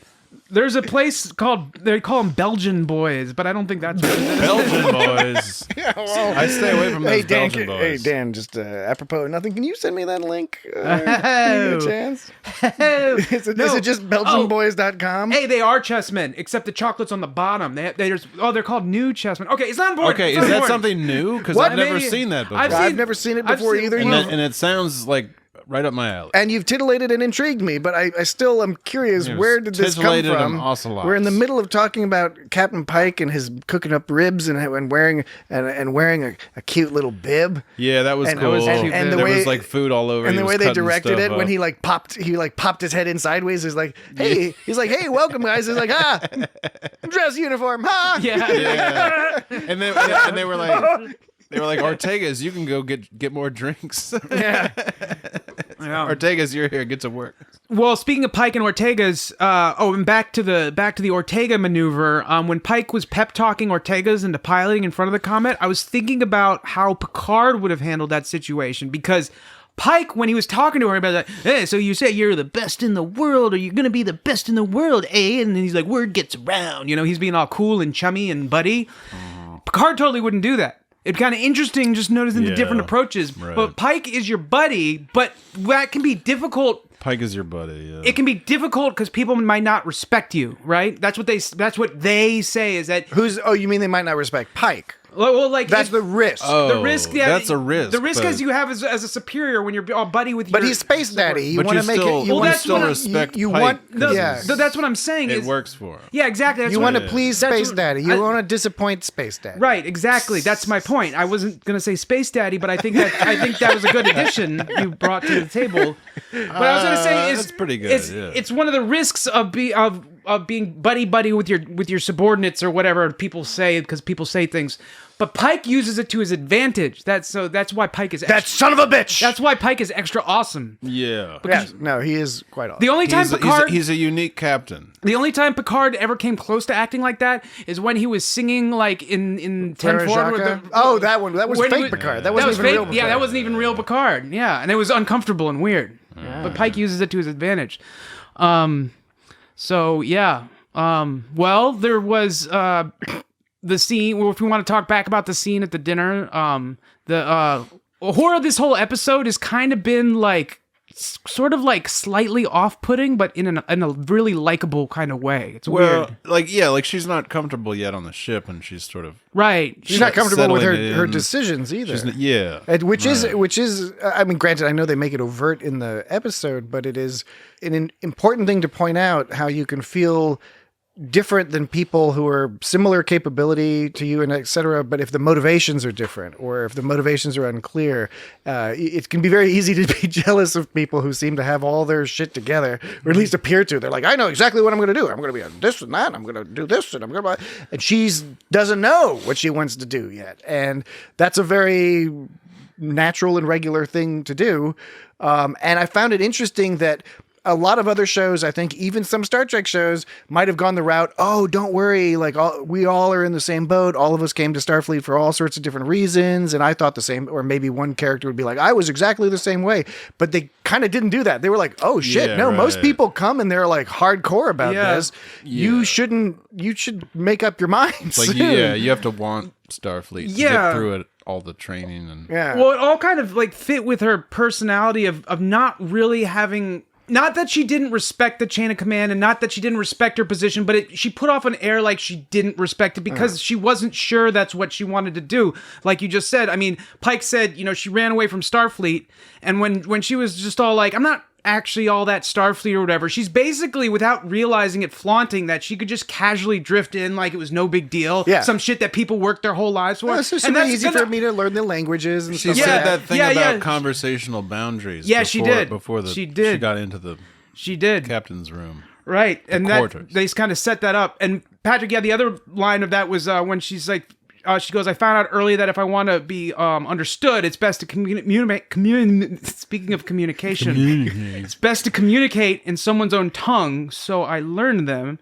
There's a place called... They call them Belgian boys, but I don't think that's what it is. Belgian boys. I stay away from those Belgian boys. Hey, Dan, just apropos of nothing, can you send me that link? Oh. A chance? Is it just BelgianBoys.com? Hey, they are chessmen, except the chocolate's on the bottom. They're called new chessmen. Okay, it's not important. Okay, It's is not that important. something new? Because What? I've never Maybe- seen that before. I've never seen it before either. and it sounds like right up my alley. And you've titillated and intrigued me, but I still am curious, Yes, where did this come titillated from? and ocelots. We're in the middle of talking about Captain Pike and his cooking up ribs and wearing a cute little bib. Yeah, that was And- cool. and the there way- was like food all over. And He the was way they cutting directed stuff it, when up. he popped his head in sideways, he's like, hey, welcome guys. He's like, dress uniform, Yeah. and they were like. They were like, Ortegas, you can go get more drinks. Yeah. Ortegas, you're here. Get to work. Well, speaking of Pike and Ortegas, and back to the Ortega maneuver. When Pike was pep talking Ortegas into piloting in front of the Comet, I was thinking about how Picard would have handled that situation, because Pike, when he was talking to her about like, hey, so you say you're the best in the world, or you're gonna be the best in the world, eh? And then he's like, word gets around. He's being all cool and chummy and buddy. Picard totally wouldn't do that. It's kind of interesting just noticing the different approaches. Right. But Pike is your buddy, but that can be difficult. Pike is your buddy. Yeah. It can be difficult because people might not respect you, right? That's what they say is that. you mean they might not respect Pike? Well, like That's the risk. the risk. Yeah, that's a risk. The risk but- as you have as a superior when you're all buddy with. But your he's Space Daddy. You But want to you make still- it. you You want still respect You Pike, want. 'cause Yeah. That's what I'm saying. It is, works for him. Yeah, exactly. That's You what want to please that's Space what- Daddy. You want to disappoint Space Daddy. Right, exactly. That's my point. I wasn't gonna say Space Daddy, but I think that was a good addition you brought to the table. But I was gonna say is that's pretty good, yeah. It's one of the risks of being buddy with your subordinates or whatever people say, because people say things. But Pike uses it to his advantage. That's why Pike is That son of a bitch. That's why Pike is extra awesome. Yeah. Yes. No, he is quite awesome. The only time He's a unique captain. The only time Picard ever came close to acting like that is when he was singing like in 10 forward. That one. That was when fake he- Picard. That That wasn't was even fake. real Picard. Yeah, that wasn't even real Picard. Yeah, and it was uncomfortable and weird. But Pike uses it to his advantage. So yeah. Well, there was the scene. Well, if we want to talk back about the scene at the dinner, the Uhura, this whole episode has kind of been like sort of like slightly off-putting, but in a really likable kind of way. It's weird. Like she's not comfortable yet on the ship, and she's sort of right. She's not comfortable with her decisions either. Which is. I mean, granted, I know they make it overt in the episode, but it is an important thing to point out how you can feel different than people who are similar capability to you and etc. But if the motivations are different or if the motivations are unclear, it can be very easy to be jealous of people who seem to have all their shit together, or at least appear to. They're like, I know exactly what I'm going to do. I'm going to be on this and that. I'm going to do this and I'm going to, and she doesn't know what she wants to do yet. And that's a very natural and regular thing to do. And I found it interesting that a lot of other shows, I think even some Star Trek shows, might have gone the route, oh, don't worry, like we all are in the same boat. All of us came to Starfleet for all sorts of different reasons. And I thought the same, or maybe one character would be like, I was exactly the same way. But they kind of didn't do that. They were like, oh shit, most people come and they're like hardcore about this. Yeah. You should make up your minds. Like, you have to want Starfleet to get through it. All the training and well, it all kind of like fit with her personality of not really having. Not that she didn't respect the chain of command and not that she didn't respect her position, but she put off an air like she didn't respect it because she wasn't sure that's what she wanted to do. Like you just said, I mean, Pike said, she ran away from Starfleet, and when she was just all like, I'm not actually all that Starfleet or whatever, she's basically, without realizing it, flaunting that she could just casually drift in like it was no big deal. Yeah. Some shit that people worked their whole lives for. It's super easy for me to learn the languages and she stuff said that thing about conversational boundaries. Yeah, she did. She got into the captain's room. Right. And they kind of set that up. And Patrick, the other line of that was when she's like, she goes, I found out early that if I want to be understood, it's best to communicate. Speaking of communication, it's best to communicate in someone's own tongue. So I learned them.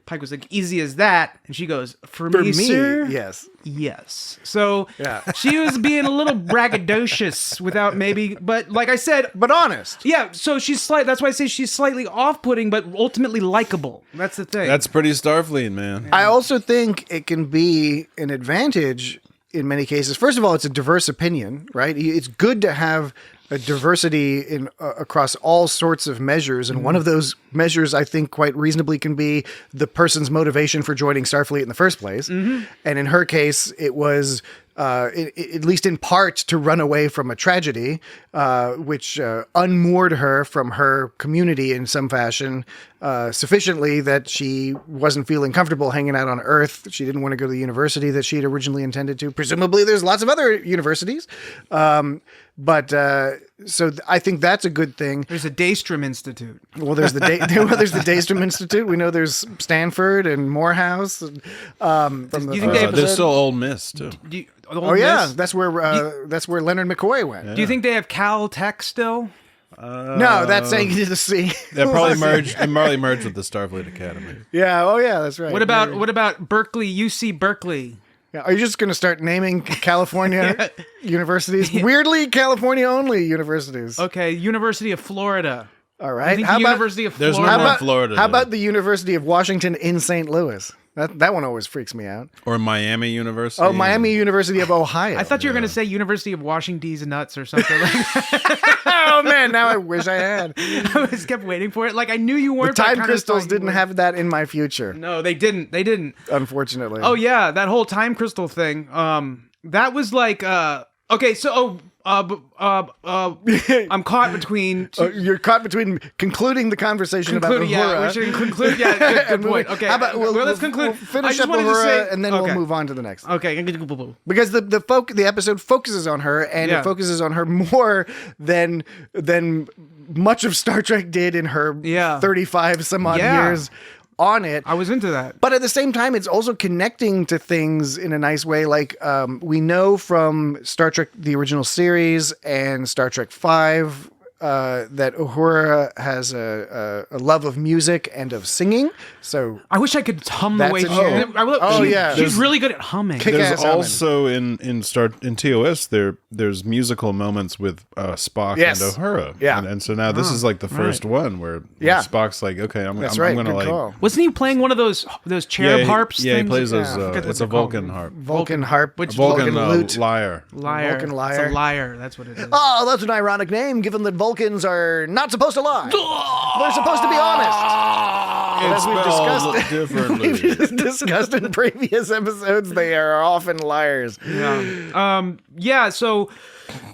Pike was like, easy as that. And she goes, for me, sir? Yes. So she was being a little braggadocious without but like I said. But honest. Yeah, so she's that's why I say she's slightly off-putting, but ultimately likable. That's the thing. That's pretty Starfleet, man. I also think it can be an advantage in many cases. First of all, it's a diverse opinion, right? It's good to have a diversity in across all sorts of measures, and one of those measures, I think, quite reasonably can be the person's motivation for joining Starfleet in the first place. And in her case, it was at least in part to run away from a tragedy, which unmoored her from her community in some fashion sufficiently that she wasn't feeling comfortable hanging out on Earth. She didn't want to go to the university that she had originally intended to. Presumably, there's lots of other universities. So I think that's a good thing. There's a Daystrom Institute. Well, there's the Daystrom Institute. We know there's Stanford and Morehouse. There's still Ole Miss too. That's where Leonard McCoy went. Yeah. Do you think they have Caltech still? No, that's saying to the sea. That probably merged. It probably merged with the Starfleet Academy. Yeah. Oh, yeah. That's right. What about Berkeley? UC Berkeley. Yeah, are you just going to start naming California universities? Weirdly, California-only universities. Okay, University of Florida. All right. University of Florida? There's no more Florida. How about the University of Washington in St. Louis? That one always freaks me out. Or Miami University. Oh, Miami University of Ohio. I thought you were going to say University of Washington D's Nuts or something like that. Oh, man, now I wish I had. I just kept waiting for it. Like, I knew you weren't. The time crystals didn't have that in my future. No, they didn't. Unfortunately. Oh, yeah, that whole time crystal thing. That was like, okay, so... I'm caught between. You're caught between concluding the conversation about Uhura. Yeah, we should conclude. Yeah, good point. Okay, how about, let's conclude. We'll finish up Uhura, and then we'll move on to the next. Okay, because the episode focuses on her, and it focuses on her more than much of Star Trek did in her 35 some odd years on it. I was into that. But at the same time, it's also connecting to things in a nice way. Like we know from Star Trek, the original series, and Star Trek V, that Uhura has a love of music and of singing. So I wish I could hum the way she did. She's really good at humming. There's also in TOS there's musical moments with Spock and Uhura. Yeah. And so now this is like the first one where Spock's like, okay, I'm going to like... Call. Wasn't he playing one of those cherub harps things? Yeah, he plays those... it's a Vulcan harp. Vulcan harp. Vulcan lute. Lyre. Lyre. Vulcan lyre. It's a lyre. That's what it is. Oh, that's an ironic name, given that Vulcan Vulcans are not supposed to lie. They're supposed to be honest. It's spelled differently. We've discussed in previous episodes, they are often liars. Yeah. So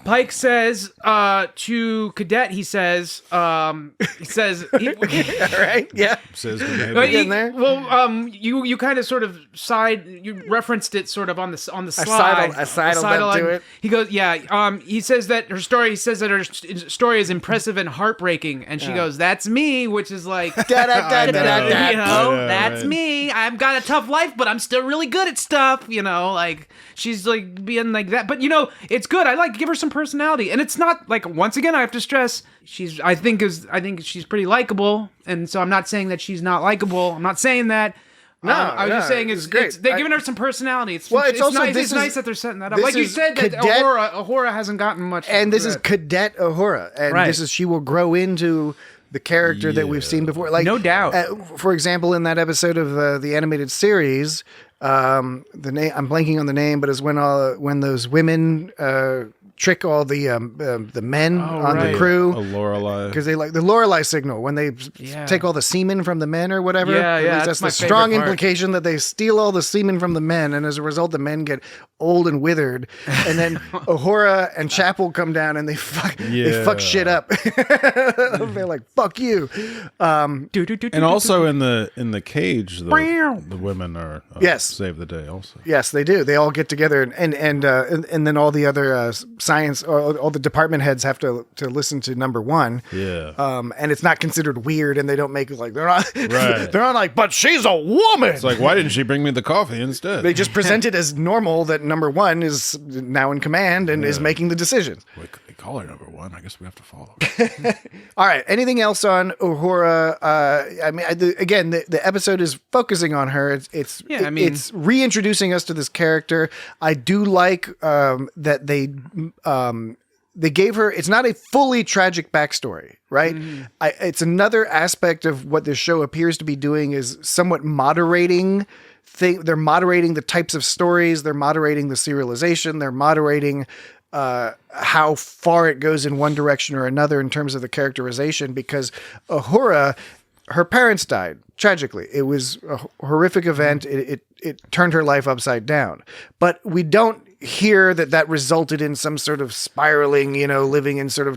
Pike says to Cadet, he says, all right, yeah. Says in there. Well, you kind of sort of you referenced it sort of on the slide. I sidled to it. He goes, he says that her story is impressive and heartbreaking, and she goes, "That's me," which is like, that's me. I've got a tough life, but I'm still really good at stuff. Like she's like being like that, but it's good. I like to give her some personality, and it's not like, once again, I have to stress, I think she's pretty likable, and so I'm not saying that she's not likable. I'm not saying that. No, I was just saying it's great. They're giving her some personality. It's also nice. It's nice that they're setting that up. Like you said, that Uhura hasn't gotten much. And this is Cadet Uhura, and she will grow into the character that we've seen before. Like, no doubt. For example, in that episode of the animated series, the name, I'm blanking on the name, but it's when those women trick all the men on the crew. A Lorelei. Because they like the Lorelei signal when they take all the semen from the men or whatever. Yeah, that's the strong implication that they steal all the semen from the men, and as a result, the men get old and withered. And then Uhura and Chapel come down and they fuck shit up. They're like, fuck you. And also in the cage, the women are save the day also. Yes, they do. They all get together and then all the other science, all the department heads have to listen to number one. Yeah. And it's not considered weird, and they don't make it like they're not like, but she's a woman. It's like, why didn't she bring me the coffee instead? They just present it as normal that number one is now in command and is making the decisions. They call her number one. I guess we have to follow. All right. Anything else on Uhura? Again, the episode is focusing on her. It's reintroducing us to this character. I do like that they gave her, it's not a fully tragic backstory, right? Mm-hmm. It's another aspect of what this show appears to be doing is somewhat moderating they're moderating the types of stories, they're moderating the serialization, they're moderating how far it goes in one direction or another in terms of the characterization, because Uhura, her parents died tragically. It was a horrific event. It turned her life upside down. But we don't hear that resulted in some sort of spiraling, living in some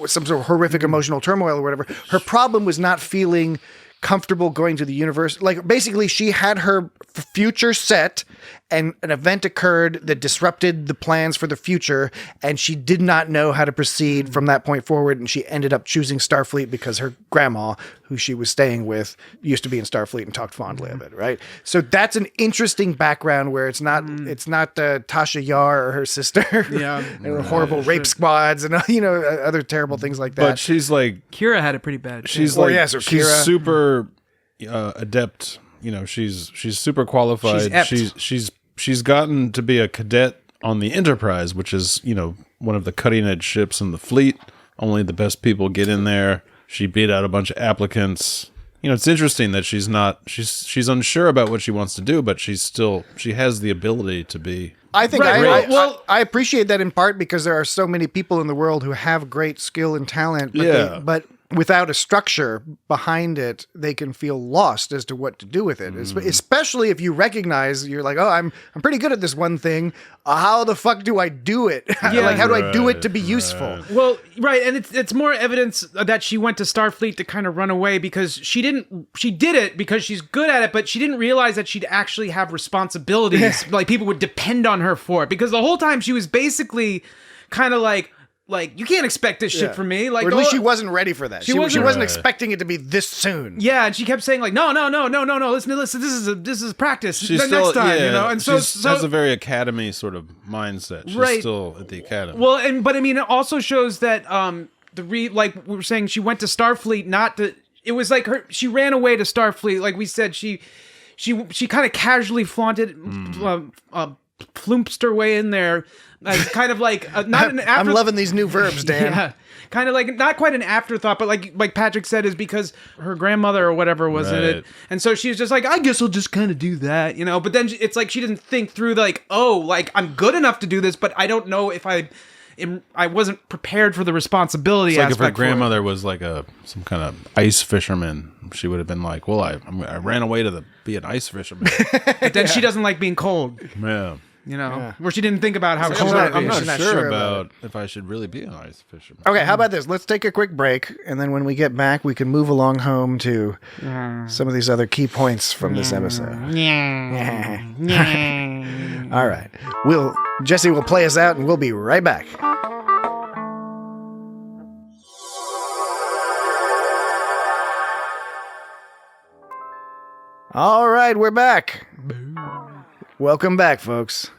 sort of horrific emotional turmoil or whatever. Her problem was not feeling comfortable going to the universe. Like, basically, she had her future set, and an event occurred that disrupted the plans for the future, and she did not know how to proceed from that point forward, and she ended up choosing Starfleet because her grandma, who she was staying with, used to be in Starfleet and talked fondly of it, right? So that's an interesting background where it's not Tasha Yar or her sister, and horrible rape squads and other terrible things like that. But she's like, Kira had it pretty bad. She's she's super adept. She's super qualified. She's gotten to be a cadet on the Enterprise, which is one of the cutting edge ships in the fleet. Only the best people get in there. She beat out a bunch of applicants. It's interesting that she's unsure about what she wants to do, but she has the ability to be. I think I appreciate that in part because there are so many people in the world who have great skill and talent, but without a structure behind it, they can feel lost as to what to do with it. Especially if you recognize you're like, oh, I'm pretty good at this one thing. How the fuck do I do it? How do I do it to be useful? Well, right, and it's more evidence that she went to Starfleet to kind of run away because she did it because she's good at it, but she didn't realize that she'd actually have responsibilities. Like, people would depend on her for it, because the whole time she was basically kind of like, you can't expect this shit from me. Like, or at least she wasn't ready for that. She wasn't expecting it to be this soon. Yeah, and she kept saying like, no. Listen. This is practice. She's next time, And so has a very academy sort of mindset. She's still at the academy. Well, but I mean, it also shows that like we were saying, she went to Starfleet not to. It was like she ran away to Starfleet. Like we said, she kind of casually flaunted, plumped her way in there. Kind of like not an afterthought. I'm loving these new verbs, Dan. Yeah, kind of like not quite an afterthought, but like Patrick said, is because her grandmother or whatever was in it, and so she was just like, I guess I'll just kind of do that, But then it's like she didn't think through I'm good enough to do this, but I don't know if I wasn't prepared for the responsibility. It's like if aspect her grandmother was like some kind of ice fisherman, she would have been like, "Well, I ran away to be an ice fisherman." But then she doesn't like being cold. Yeah. You know, where she didn't think about how cold I'm it is. not sure about if I should really be an ice fisherman. Okay, how about this? Let's take a quick break, and then when we get back, we can move along home to some of these other key points from this episode. All right. Jesse will play us out, and we'll be right back. All right, we're back. Welcome back, folks.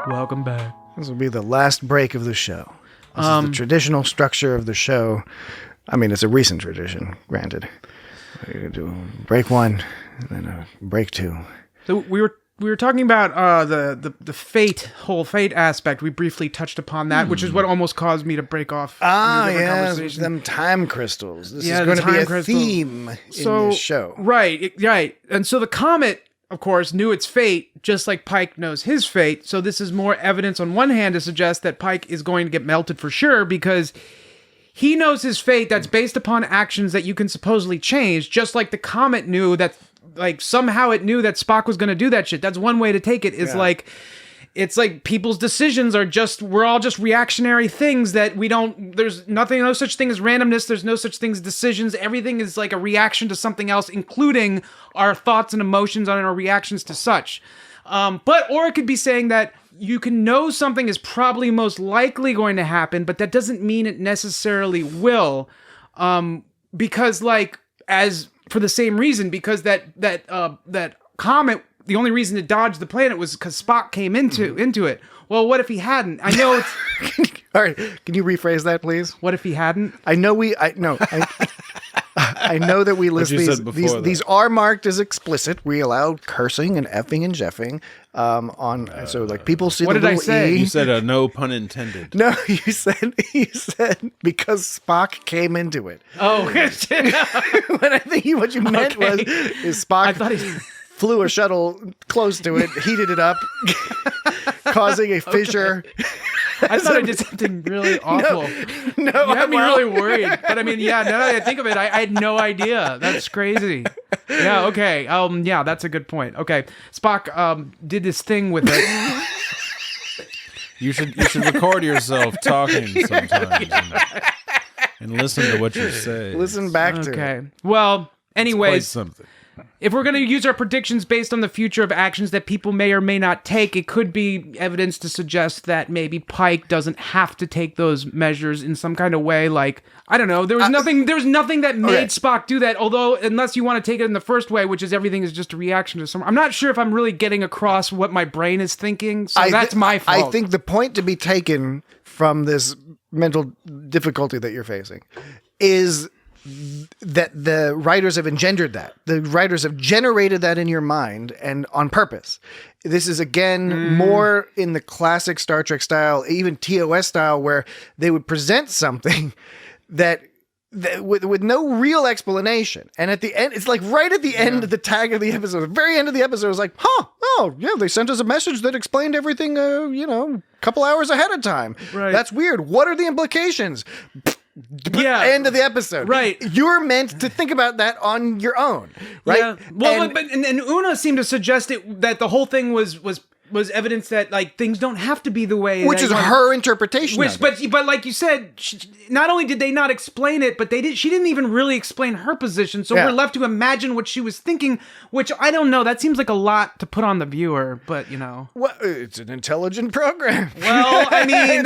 Welcome back. This will be the last break of the show. This is the traditional structure of the show. I mean, it's a recent tradition, granted. We're going to do break one, and then a break two. So we were talking about the whole fate aspect. We briefly touched upon that, which is what almost caused me to break off. Yes, them time crystals. This is going to be a theme in this show. Right. And so the comet, of course, knew its fate, just like Pike knows his fate. So this is more evidence on one hand to suggest that Pike is going to get melted for sure, because he knows his fate that's based upon actions that you can supposedly change, just like the comet knew that, like, somehow it knew that Spock was going to do that shit. That's one way to take it, is like, it's like people's decisions are we're all just reactionary things that there's no such thing as randomness. There's no such thing as decisions. Everything is like a reaction to something else, including our thoughts and emotions on our reactions to such. Or it could be saying that you can know something is probably most likely going to happen, but that doesn't mean it necessarily will. Because for the same reason, because that comet, the only reason it dodged the planet was because Spock came into it. Well, what if he hadn't? I know it's... All right, can you rephrase that, please? What if he hadn't? I know that we list these are marked as explicit. We allow cursing and effing and jeffing so like people see what the did I little say? E. You said no pun intended. No, you said because Spock came into it. Oh, But I think what you meant was Spock I thought he flew a shuttle close to it, heated it up, causing a fissure. I thought I did something really awful. No, you had me really worried. But I mean, now that I think of it, I had no idea. That's crazy. Yeah, okay. Yeah, that's a good point. Okay. Spock did this thing with it. You should record yourself talking sometimes and listen to what you say. Listen back to it. Okay. Well, anyways, something. If we're going to use our predictions based on the future of actions that people may or may not take, it could be evidence to suggest that maybe Pike doesn't have to take those measures in some kind of way. Like, I don't know. There was nothing that made Spock do that. Although, unless you want to take it in the first way, which is everything is just a reaction to someone. I'm not sure if I'm really getting across what my brain is thinking. So that's my fault. I think the point to be taken from this mental difficulty that you're facing is that the writers have engendered that. The writers have generated that in your mind, and on purpose. This is, again, more in the classic Star Trek style, even TOS style, where they would present something that with no real explanation. And at the end, it's like right at the end of the tag of the episode, the very end of the episode is like, they sent us a message that explained everything, a couple hours ahead of time. Right. That's weird. What are the implications? Yeah. End of the episode. Right. You're meant to think about that on your own. Right. Yeah. Well, and Una seemed to suggest that the whole thing was evidence that, like, things don't have to be the way, which is her interpretation. But like you said, not only did they not explain it, but she didn't even really explain her position. So we're left to imagine what she was thinking, which I don't know. That seems like a lot to put on the viewer, but well, it's an intelligent program. Well, I mean,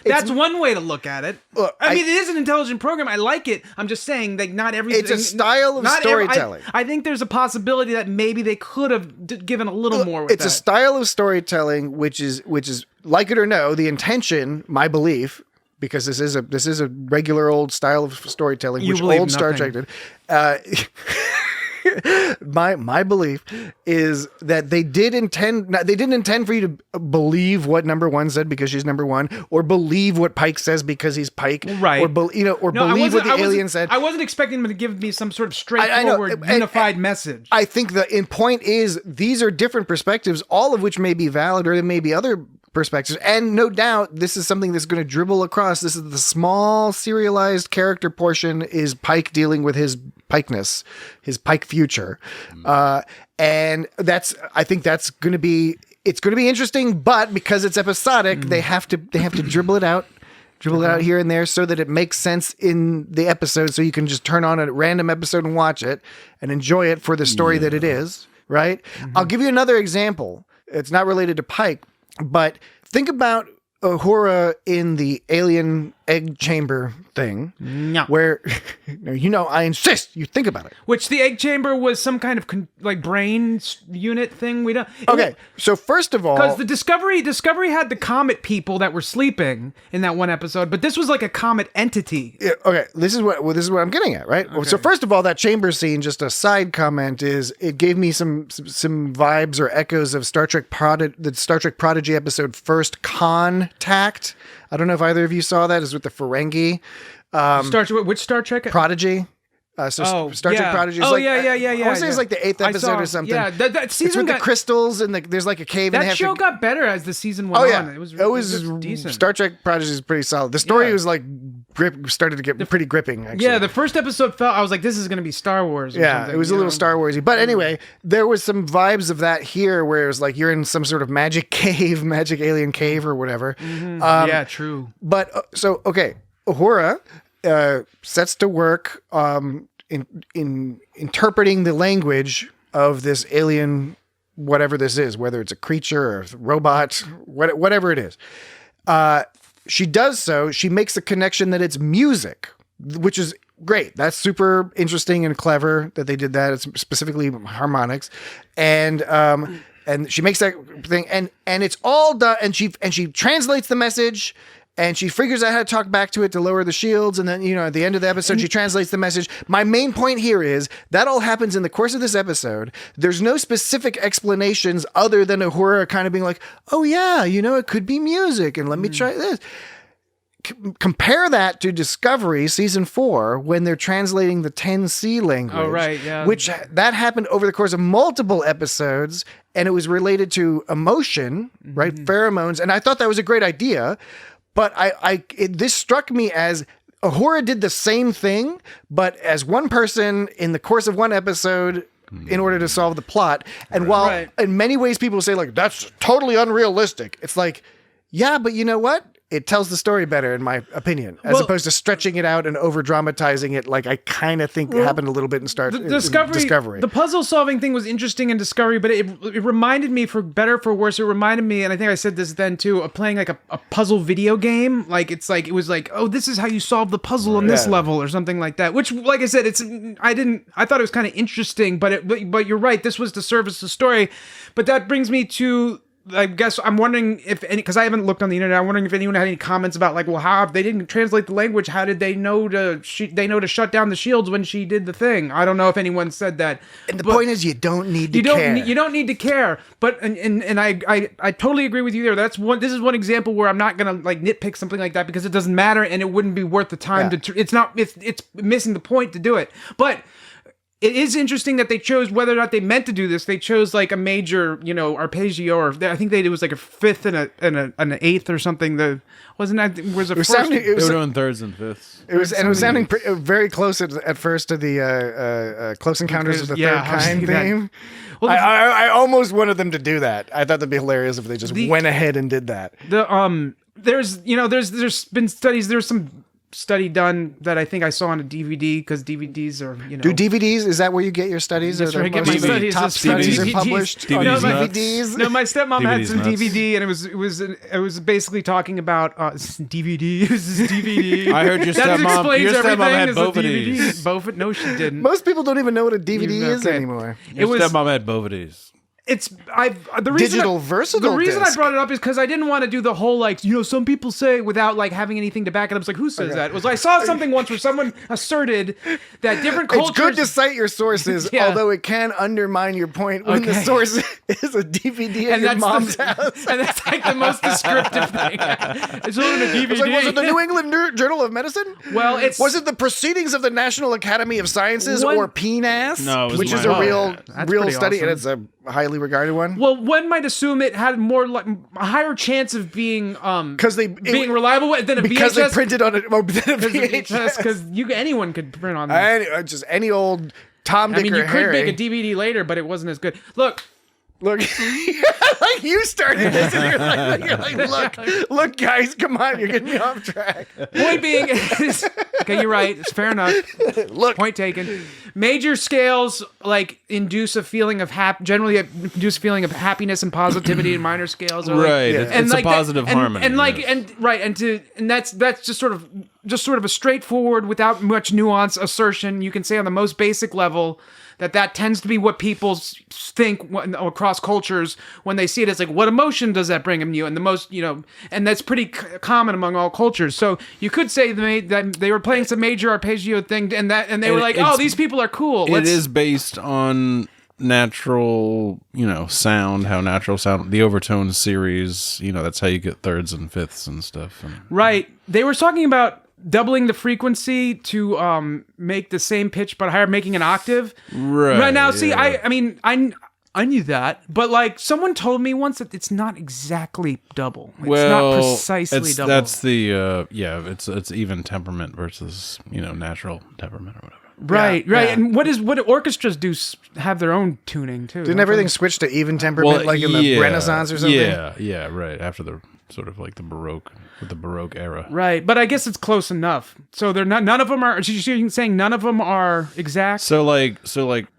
that's one way to look at it. Look, I mean, it is an intelligent program. I like it. I'm just saying that not everything. It's a style of storytelling. I think there's a possibility that maybe they could have given a little more with it's a style of storytelling, which is like it or no, the intention, my belief, because this is a regular old style of storytelling, which old Star Trek did. My belief is that they didn't intend for you to believe what number one said because she's number one, or believe what Pike says because he's Pike, right? Or believe what the alien said. I wasn't expecting them to give me some sort of straightforward, unified message. I think the point is these are different perspectives, all of which may be valid, or there may be other perspectives. And no doubt, this is something that's going to dribble across. This is the small serialized character portion is Pike dealing with his Pikeness, his Pike future. And I think that's going to be, it's going to be interesting, but because it's episodic, they have to dribble it out here and there so that it makes sense in the episode, so you can just turn on a random episode and watch it and enjoy it for the story that it is, right? I'll give you another example. It's not related to Pike, but think about Uhura in the alien egg chamber thing, where, I insist you think about it. Which the egg chamber was some kind of brain unit thing. We don't. Okay, so first of all, because the Discovery had the Comet people that were sleeping in that one episode, but this was like a Comet entity. Yeah, okay, this is what I'm getting at, right? Okay. So first of all, that chamber scene, just a side comment, is it gave me some vibes or echoes of the Star Trek Prodigy episode First Contact. I don't know if either of you saw that. It's with the Ferengi. Which Star Trek? Prodigy. Star Trek Prodigy is I want to say it's like the 8th episode or something. Yeah, that season it's with the crystals and there's like a cave. That show got better as the season went on. It was decent. Star Trek Prodigy is pretty solid. The story was like started to get pretty gripping. Actually, yeah. The first episode I was like, this is going to be Star Wars. It was a little Star Warsy. But anyway, there was some vibes of that here, where it was like you're in some sort of magic alien cave or whatever. Yeah, true. But Uhura sets to work in interpreting the language of this alien, whatever this is, whether it's a creature or a robot, whatever it is. She does so. She makes the connection that it's music, which is great. That's super interesting and clever that they did that. It's specifically harmonics, and she makes that thing, and it's all done. And she translates the message. And she figures out how to talk back to it to lower the shields. And then, at the end of the episode, she translates the message. My main point here is that all happens in the course of this episode. There's no specific explanations other than Uhura kind of being like, oh, yeah, it could be music. And let me try this. Compare that to Discovery Season 4 when they're translating the 10C language. Oh, right, yeah. Which that happened over the course of multiple episodes. And it was related to emotion, right? Pheromones. And I thought that was a great idea. But this struck me as Uhura did the same thing, but as one person in the course of one episode in order to solve the plot. And while in many ways people say like, that's totally unrealistic. It's like, yeah, but you know what? It tells the story better, in my opinion, as opposed to stretching it out and over dramatizing it. Like I kind of think it happened a little bit in Discovery. The puzzle solving thing was interesting in Discovery, but it reminded me, for better or for worse, and I think I said this then too, of playing like a puzzle video game. Like it was like, oh, this is how you solve the puzzle on this level or something like that. Which, like I said, I thought it was kind of interesting, but you're right. This was to service the story. But that brings me to, I guess I'm wondering if any, because I haven't looked on the internet, I'm wondering if anyone had any comments about like, well, how if they didn't translate the language, how did they know to shut down the shields when she did the thing? I don't know if anyone said that. And the point is, you don't need to care. You don't need to care. But and I totally agree with you there. This is one example where I'm not gonna like nitpick something like that because it doesn't matter and it wouldn't be worth the time to. It's missing the point to do it. But it is interesting that they chose, whether or not they meant to do this, they chose like a major, arpeggio, or I think it was like a fifth and an eighth or something. They were doing thirds and fifths. It was sounding very close at first to the Close Encounters of the Third Kind theme. Well, I almost wanted them to do that. I thought that'd be hilarious if they just went ahead and did that. There's been studies. There's some study done that I think I saw on a DVD, because DVDs are, Do DVDs, is that where you get your studies? That's where I get my studies. Top studies are published on DVDs? No, my stepmom had some DVD, and it was basically talking about DVD. This is DVD. I heard your stepmom had Bovides. No, she didn't. Most people don't even know what a DVD is anymore. Your stepmom had Bovides. The reason I brought it up is because I didn't want to do the whole some people say without having anything to back it up. It's like, who says that? It was I saw something once where someone asserted that different cultures. It's good to cite your sources, although it can undermine your point when the source is a DVD in your mom's house. And that's like the most descriptive thing. It's on a DVD. Was it the New England Journal of Medicine? Well, was it the Proceedings of the National Academy of Sciences or PNAS? No, which is a real study, and it's a highly regarded one? Well, one might assume it had a higher chance of being being reliable than a VHS. Because they printed on it, or than a VHS. Because anyone could print on that. Just any old Tom, Dick, or you Harry. could make a DVD later, but it wasn't as good. Look, like you started this, and you're like, look, guys, come on, you're getting me off track. Point being, okay, you're right. It's fair enough. Look, point taken. Major scales induce a feeling of generally induce a feeling of happiness and positivity, and minor scales are right. It's a positive harmony, and that's just sort of a straightforward, without much nuance assertion. You can say on the most basic level that tends to be what people think across cultures when they see it. It's like, what emotion does that bring them you? And the most, and that's pretty common among all cultures. So you could say that they were playing some major arpeggio thing, and they were like, oh, these people are cool. It is based on natural, sound, how natural sound, the overtone series, that's how you get thirds and fifths and stuff. Right. They were talking about doubling the frequency to make the same pitch but higher, making an octave. Right now, see, I mean, I knew that, but someone told me once that it's not exactly double. It's not precisely double. That's the it's even temperament versus natural temperament or whatever. Right. Yeah. And what do orchestras do? Have their own tuning too? Didn't everything switch to even temperament in the Renaissance or something? Yeah, right after the sort of the Baroque. With the Baroque era. Right, but I guess it's close enough. So they're not. None of them are. You're saying none of them are exact. So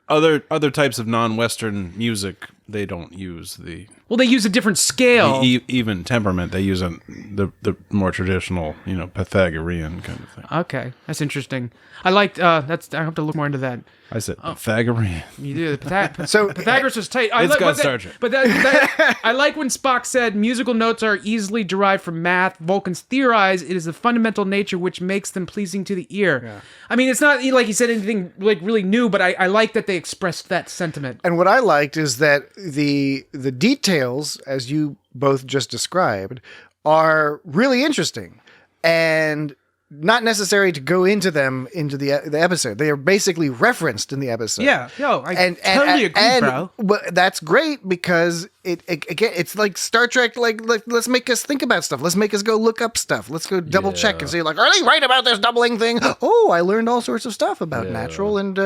other types of non-Western music, they don't use the. Well, they use a different scale. Even temperament, they use the more traditional, Pythagorean kind of thing. Okay, that's interesting. I liked I have to look more into that. I said Pythagorean. You do. Pythagoras was tight. It's got Star Trek. But I like when Spock said musical notes are easily derived from math. Vulcans theorize it is the fundamental nature which makes them pleasing to the ear. Yeah. I mean, it's not like he said anything really new, but I like that they expressed that sentiment. And what I liked is that the details, as you both just described, are really interesting and not necessary to go into them into the episode. They are basically referenced in the episode. Yeah, I totally agree, bro. But that's great because it's like Star Trek. Like let's make us think about stuff. Let's make us go look up stuff. Let's go double check and say are they right about this doubling thing? Oh, I learned all sorts of stuff about natural and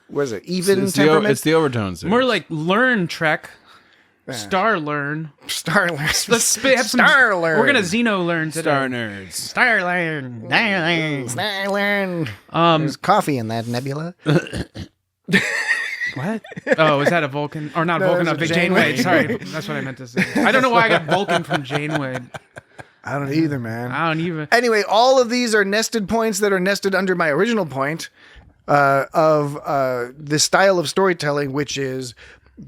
what is it? Even temperament. It's the overtones. More like learn Trek. Star learn. Let's have some. Star learn. We're gonna Xeno learn today. Star nerds. Star learn. Star learn. There's coffee in that nebula. What? Oh, is that a Vulcan? Or not Vulcan? Big Janeway. Sorry, that's what I meant to say. I don't know why I got Vulcan from Janeway. I don't either, man. I don't even. Anyway, all of these are nested points that are nested under my original point of the style of storytelling, which is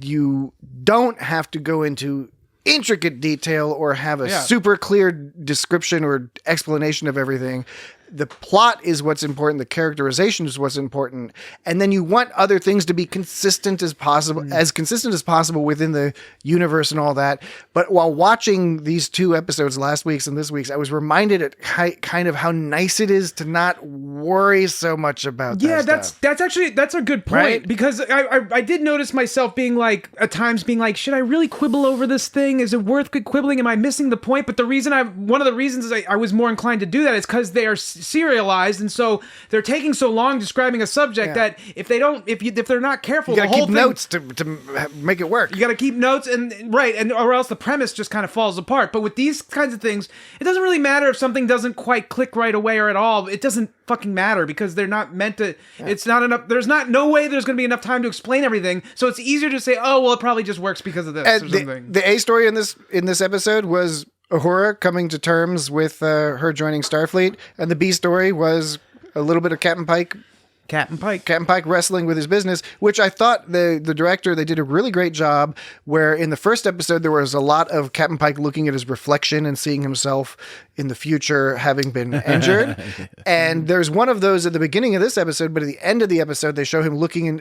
you don't have to go into intricate detail or have a super clear description or explanation of everything. The plot is what's important. The characterization is what's important. And then you want other things to be consistent as possible, as consistent as possible within the universe and all that. But while watching these two episodes, last week's and this week's, I was reminded at kind of how nice it is to not worry so much about that stuff. That's a good point, right? Because I did notice myself at times being like, should I really quibble over this thing? Is it worth quibbling? Am I missing the point? But one of the reasons I was more inclined to do that is because they are serialized, and so they're taking so long describing a subject that if they're not careful, you gotta keep notes to make it work. You gotta keep notes, or else the premise just kind of falls apart. But with these kinds of things, it doesn't really matter if something doesn't quite click right away or at all. It doesn't fucking matter because they're not meant to. Yeah. It's not enough. There's no way there's going to be enough time to explain everything. So it's easier to say, oh well, it probably just works because of this or something. The A story in this episode was Uhura coming to terms with her joining Starfleet, and the B story was a little bit of Captain Pike wrestling with his business, which I thought the director, they did a really great job, where in the first episode there was a lot of Captain Pike looking at his reflection and seeing himself in the future having been injured. And there's one of those at the beginning of this episode, but at the end of the episode they show him looking in,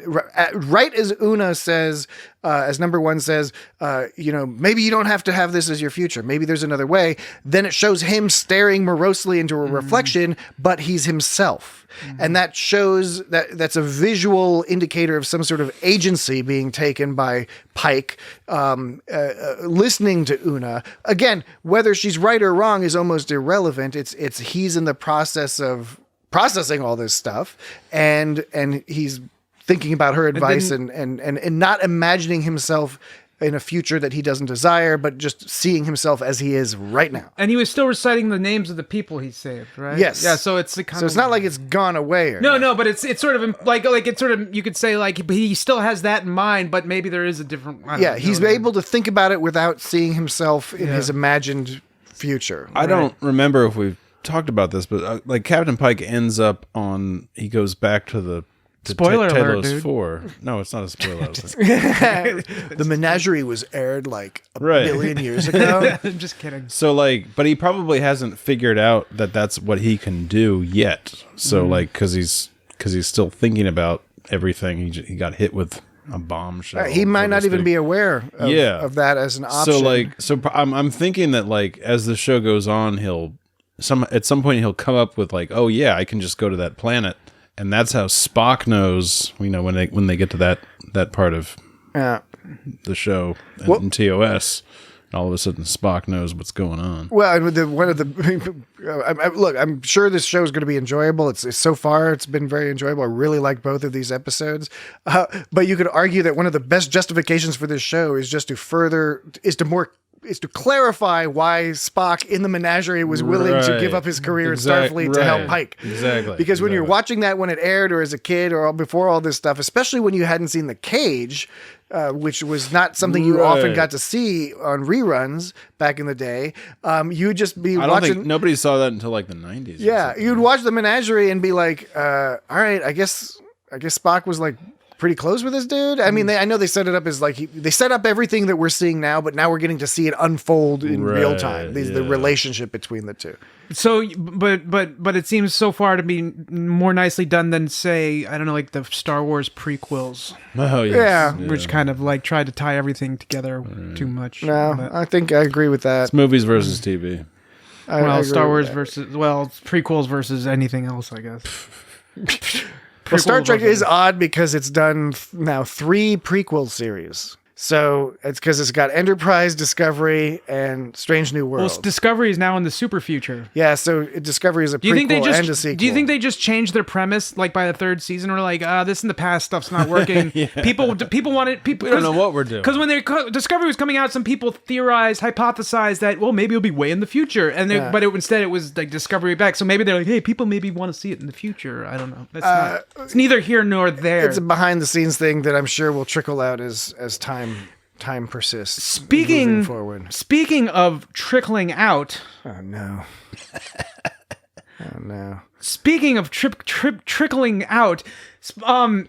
right as Una says, as number one says, maybe you don't have to have this as your future. Maybe there's another way. Then it shows him staring morosely into a reflection, but he's himself. And that shows that's a visual indicator of some sort of agency being taken by Pike, listening to Una. Again, whether she's right or wrong is almost irrelevant. It's he's in the process of processing all this stuff, and he's thinking about her advice and not imagining himself in a future that he doesn't desire, but just seeing himself as he is right now. And he was still reciting the names of the people he saved, right? Yes. Yeah. So it's kind of. So it's not like it's gone away. No, but it's sort of like it's sort of, you could say like he still has that in mind, but maybe there is a different. He's able to think about it without seeing himself in his imagined future. I don't remember if we've talked about this, but like Captain Pike ends up he goes back to the spoiler alert, Talos dude. 4. No, it's not a spoiler. The Menagerie was aired like a billion years ago. I'm just kidding. So but he probably hasn't figured out that that's what he can do yet. So because he's still thinking about everything. He got hit with a bombshell. He might not even be aware of that as an option. So I'm thinking that as the show goes on, at some point he'll come up with oh yeah, I can just go to that planet. And that's how Spock knows, when they get to that part of the show in TOS, all of a sudden Spock knows what's going on. Well, look, I'm sure this show is going to be enjoyable. It's so far, it's been very enjoyable. I really like both of these episodes. But you could argue that one of the best justifications for this show is to clarify why Spock in the Menagerie was willing to give up his career at Starfleet to help Pike. Exactly. Because when you're watching that when it aired or as a kid or before all this stuff, especially when you hadn't seen The Cage, which was not something you often got to see on reruns back in the day, you'd just be watching. I don't think nobody saw that until the 90s. Yeah, you'd watch the Menagerie and be like, all right, I guess Spock was pretty close with this dude. I mean, I know they set it up as they set up everything that we're seeing now, but now we're getting to see it unfold in real time. The relationship between the two. So, but it seems so far to be more nicely done than, say, I don't know, the Star Wars prequels. Oh yes. Yeah. Which kind of tried to tie everything together too much. No, I think I agree with that. It's movies versus TV. Star Wars versus prequels versus anything else, I guess. Well, Star Trek is odd because it's done now 3 prequel series. So it's because it's got Enterprise, Discovery, and Strange New World. Well, Discovery is now in the super future. Yeah, so Discovery is a prequel and a sequel. Do you think they just changed their premise by the 3rd season? Or this in the past stuff's not working. People wanted people. We don't know what we're doing. Because when Discovery was coming out, some people hypothesized that maybe it'll be way in the future, and instead it was Discovery back. So maybe they're hey, people maybe want to see it in the future. I don't know. It's neither here nor there. It's a behind the scenes thing that I'm sure will trickle out as time persists. Speaking of trickling out. Oh no. Oh no. Speaking of trickling out, Spock,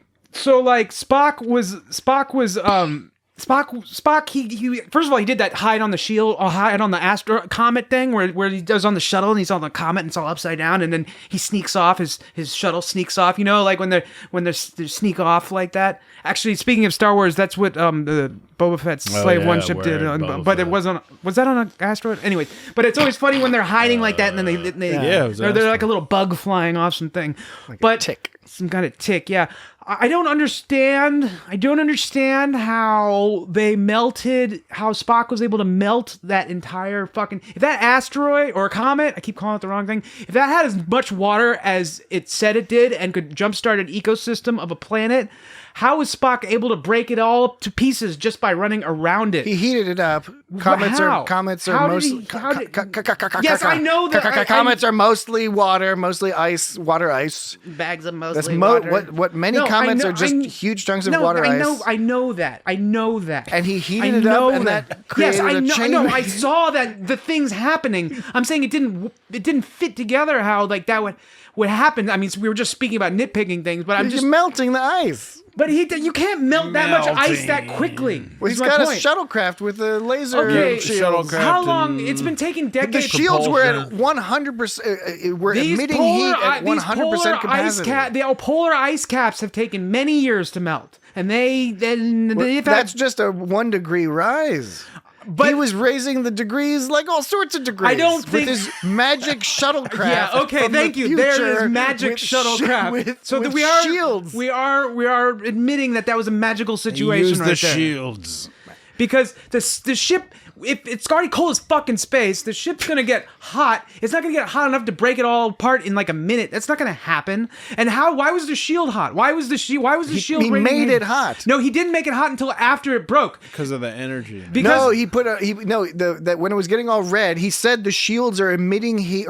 he first of all, he did that hide on the shield, or hide on the comet thing where he does on the shuttle and he's on the comet and it's all upside down, and then he sneaks off, his shuttle sneaks off, when they sneak off like that. Actually, speaking of Star Wars, that's what the Boba Fett's Slave One ship did, but it wasn't. Was that on an asteroid? Anyway, but it's always funny when they're hiding like that, and then they're like a little bug flying off something, a tick, some kind of tick. Yeah, I don't understand how they melted. How Spock was able to melt that entire fucking. If that asteroid or comet, I keep calling it the wrong thing. If that had as much water as it said it did and could jumpstart an ecosystem of a planet. How is Spock able to break it all to pieces just by running around it? He heated it up. Comets are mostly. Yes, I know that. Comets are mostly water, mostly ice, water ice. Bags of mostly water. What many comets are just huge chunks of water ice. I know that. And he heated it up, and that created a chain. No, I saw that the things happening. I'm saying it didn't fit together. How that would happen. I mean, we were just speaking about nitpicking things, but you're melting the ice. But you can't melt that much ice that quickly. Well, he's got a shuttlecraft with a laser shield. How long? It's been taking decades. The shields were at 100%. We're emitting heat at 100% capacity. The polar ice caps have taken many years to melt, and that's just a 1 degree rise. But he was raising the degrees like all sorts of degrees. I don't think with his magic shuttlecraft. Yeah, okay, thank you. There is magic shuttlecraft. With shields. We are admitting that was a magical situation. Use right the there. shields Because the ship, if it's already cold as fuck in space, the ship's gonna get hot. It's not gonna get hot enough to break it all apart in like a minute. That's not gonna happen. And why was the shield hot? Why was the shield? He made it hot. No, he didn't make it hot until after it broke. because of the energy. No, that when it was getting all red, he said the shields are emitting heat,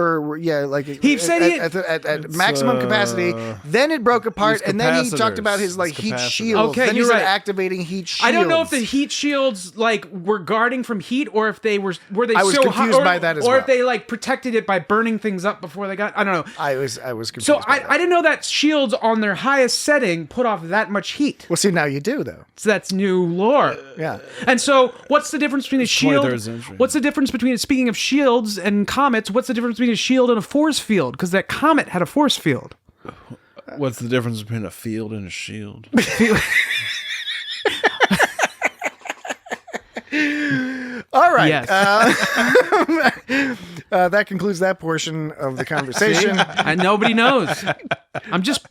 He said at maximum capacity. Then it broke apart, and then he talked about his heat shields. Okay, then you're he said right. activating heat shields. I don't know if the heat shields were guarding from heat, or if they were I was so confused hot, by that as or well. if they protected it by burning things up before they got. I don't know. I was confused. So by that. I didn't know that shields on their highest setting put off that much heat. Well, see, now you do though. So that's new lore. Yeah. And so, what's the difference between a shield? 23rd century. What's the difference between, speaking of shields and comets, what's the difference between a shield and a force field? Because that comet had a force field. What's the difference between a field and a shield? All right. Yes. That concludes that portion of the conversation. And nobody knows. I'm just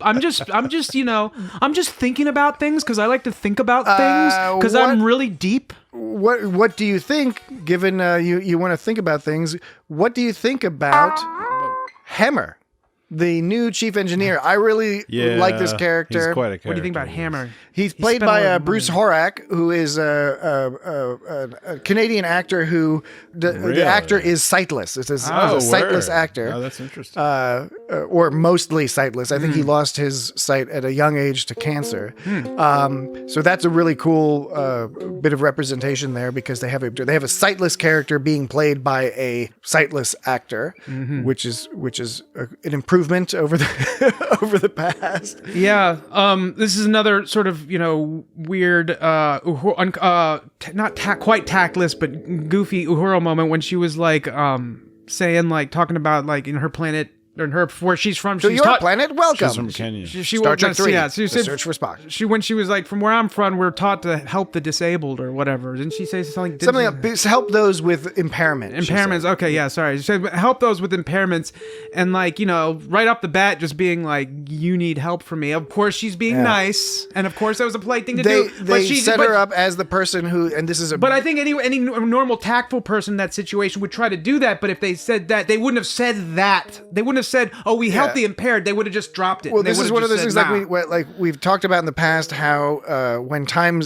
thinking about things because I like to think about things because I'm really deep. What do you think? Given you want to think about things, what do you think about Hemmer, the new chief engineer? I really like this character. He's quite a character. What do you think about Hammer? He's played by Bruce Horak, who is a Canadian actor who the actor is sightless. It's a sightless actor. Oh, that's interesting. Or mostly sightless. I think he lost his sight at a young age to cancer. So that's a really cool bit of representation there because they have a sightless character being played by a sightless actor, which is an improvement over the past. Yeah. This is another sort of weird, not quite tactless, but goofy Uhura moment when she was talking about in her planet. And where she's from. To your planet, welcome. She's from Kenya. Star Trek 3, the Search for Spock. When she was from where I'm from, we're taught to help the disabled or whatever. Didn't she say something? Help those with impairment. Impairments. Okay, yeah, sorry. She said help those with impairments. And right off the bat, just being you need help from me. Of course, she's being nice. And of course, that was a polite thing to do. They set her up as the person who, and this is But I think any normal tactful person in that situation would try to do that. But if they said that, they wouldn't have said that. They wouldn't have said, oh, we help the impaired. They would have just dropped it. Well, this is one of those things we've talked about in the past, how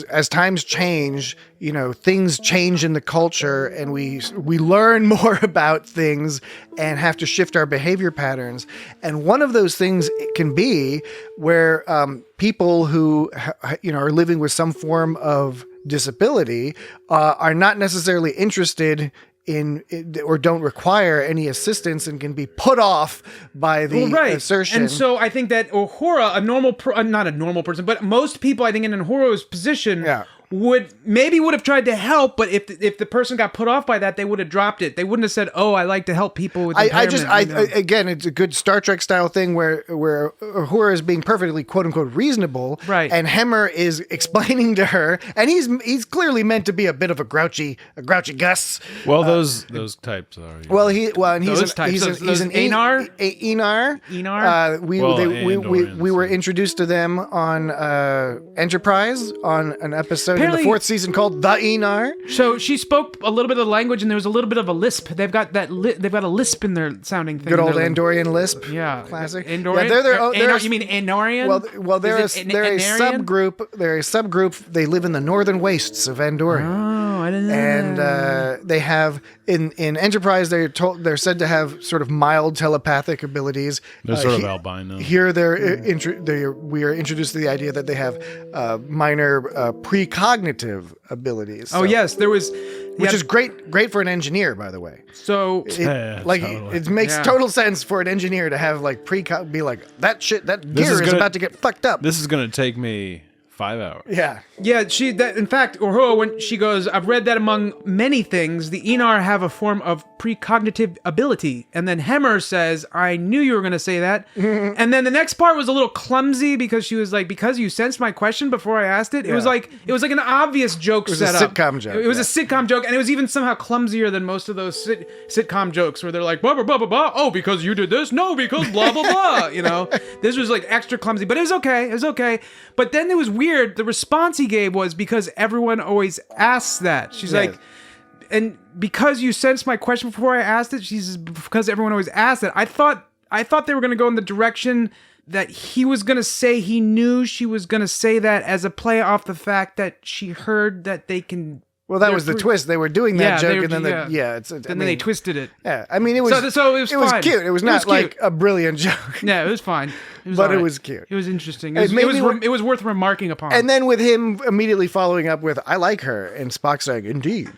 as times change, things change in the culture, and we learn more about things and have to shift our behavior patterns. And one of those things can be where people who are living with some form of disability are not necessarily interested in or don't require any assistance and can be put off by the assertion. And so I think that Uhura, not a normal person, but most people I think in Uhura's position would have tried to help, but if the person got put off by that, they would have dropped it. They wouldn't have said, "Oh, I like to help people with impairment." Again, it's a good Star Trek style thing where Uhura is being perfectly quote unquote reasonable, right? And Hemmer is explaining to her, and he's clearly meant to be a bit of a grouchy Gus. Well, those types are. And he's an Enar. Enar. We were introduced to them on Enterprise on an episode in the 4th season called The Enar. So she spoke a little bit of the language, and there was a little bit of a lisp. They've got that. They've got a lisp in their sounding thing. Good old Andorian lisp. Yeah, classic. Andorian. You mean Andorian? Well, they're a subgroup. They're a subgroup. They live in the northern wastes of Andorian. Oh, I didn't know. And they have in Enterprise. They're said to have sort of mild telepathic abilities. They're sort of albino. Here, we are introduced to the idea that they have minor precognitive abilities. So, yes, there was, which is great for an engineer, by the way. So it makes total sense for an engineer to have be like that shit. That gear is about to get fucked up. This is going to take me 5 hours. Yeah. Yeah, in fact, Uhura, when she goes, I've read that among many things, the Enar have a form of precognitive ability. And then Hemmer says, I knew you were going to say that. And then the next part was a little clumsy because she was like, because you sensed my question before I asked it. It was like an obvious joke set up. It was a sitcom joke. It was a sitcom joke, and it was even somehow clumsier than most of those sitcom jokes where they're like, blah, blah, blah, blah, blah. Oh, because you did this? No, because blah, blah, blah. You know, this was like extra clumsy, but it was okay. It was okay. But then it was weird. The response he gave was because everyone always asks that. She's like, and because you sensed my question before I asked it, she says, because everyone always asks it. I thought they were going to go in the direction that he was going to say he knew she was going to say that as a play off the fact that she heard that they can. Well, that was the twist. They were doing that joke, and then then they twisted it. Yeah, I mean, it was so it was fine. Cute. It was not like a brilliant joke. Yeah, it was fine. It was cute. It was interesting. It was worth remarking upon. And then with him immediately following up with, I like her, and Spock's like, indeed.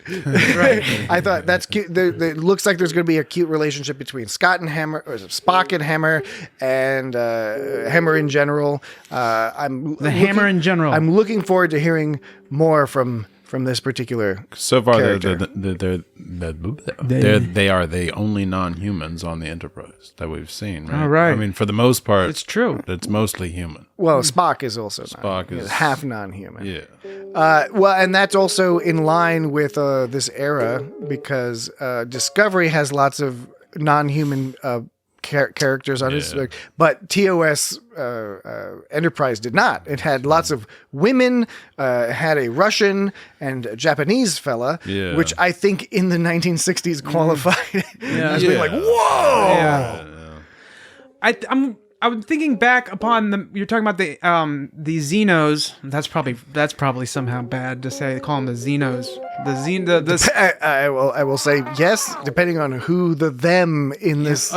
Right. I thought that's cute. It looks like there's going to be a cute relationship between Spock and Hemmer, and Hemmer in general. Hammer in general. I'm looking forward to hearing more from this particular so far character. they are the only non-humans on the Enterprise that we've seen, right? All right. I mean, for the most part, it's true. It's mostly human. Well, Spock is also half non-human. Yeah. Well, and that's also in line with this era because Discovery has lots of non-human characters on its, but TOS Enterprise did not. It had lots of women, had a Russian and a Japanese fella, which I think in the 1960s qualified as being like, whoa! Yeah. I'm thinking back upon you're talking about the Xenos. That's probably somehow bad to say. They call them the Xenos. I will say yes, depending on who the them in this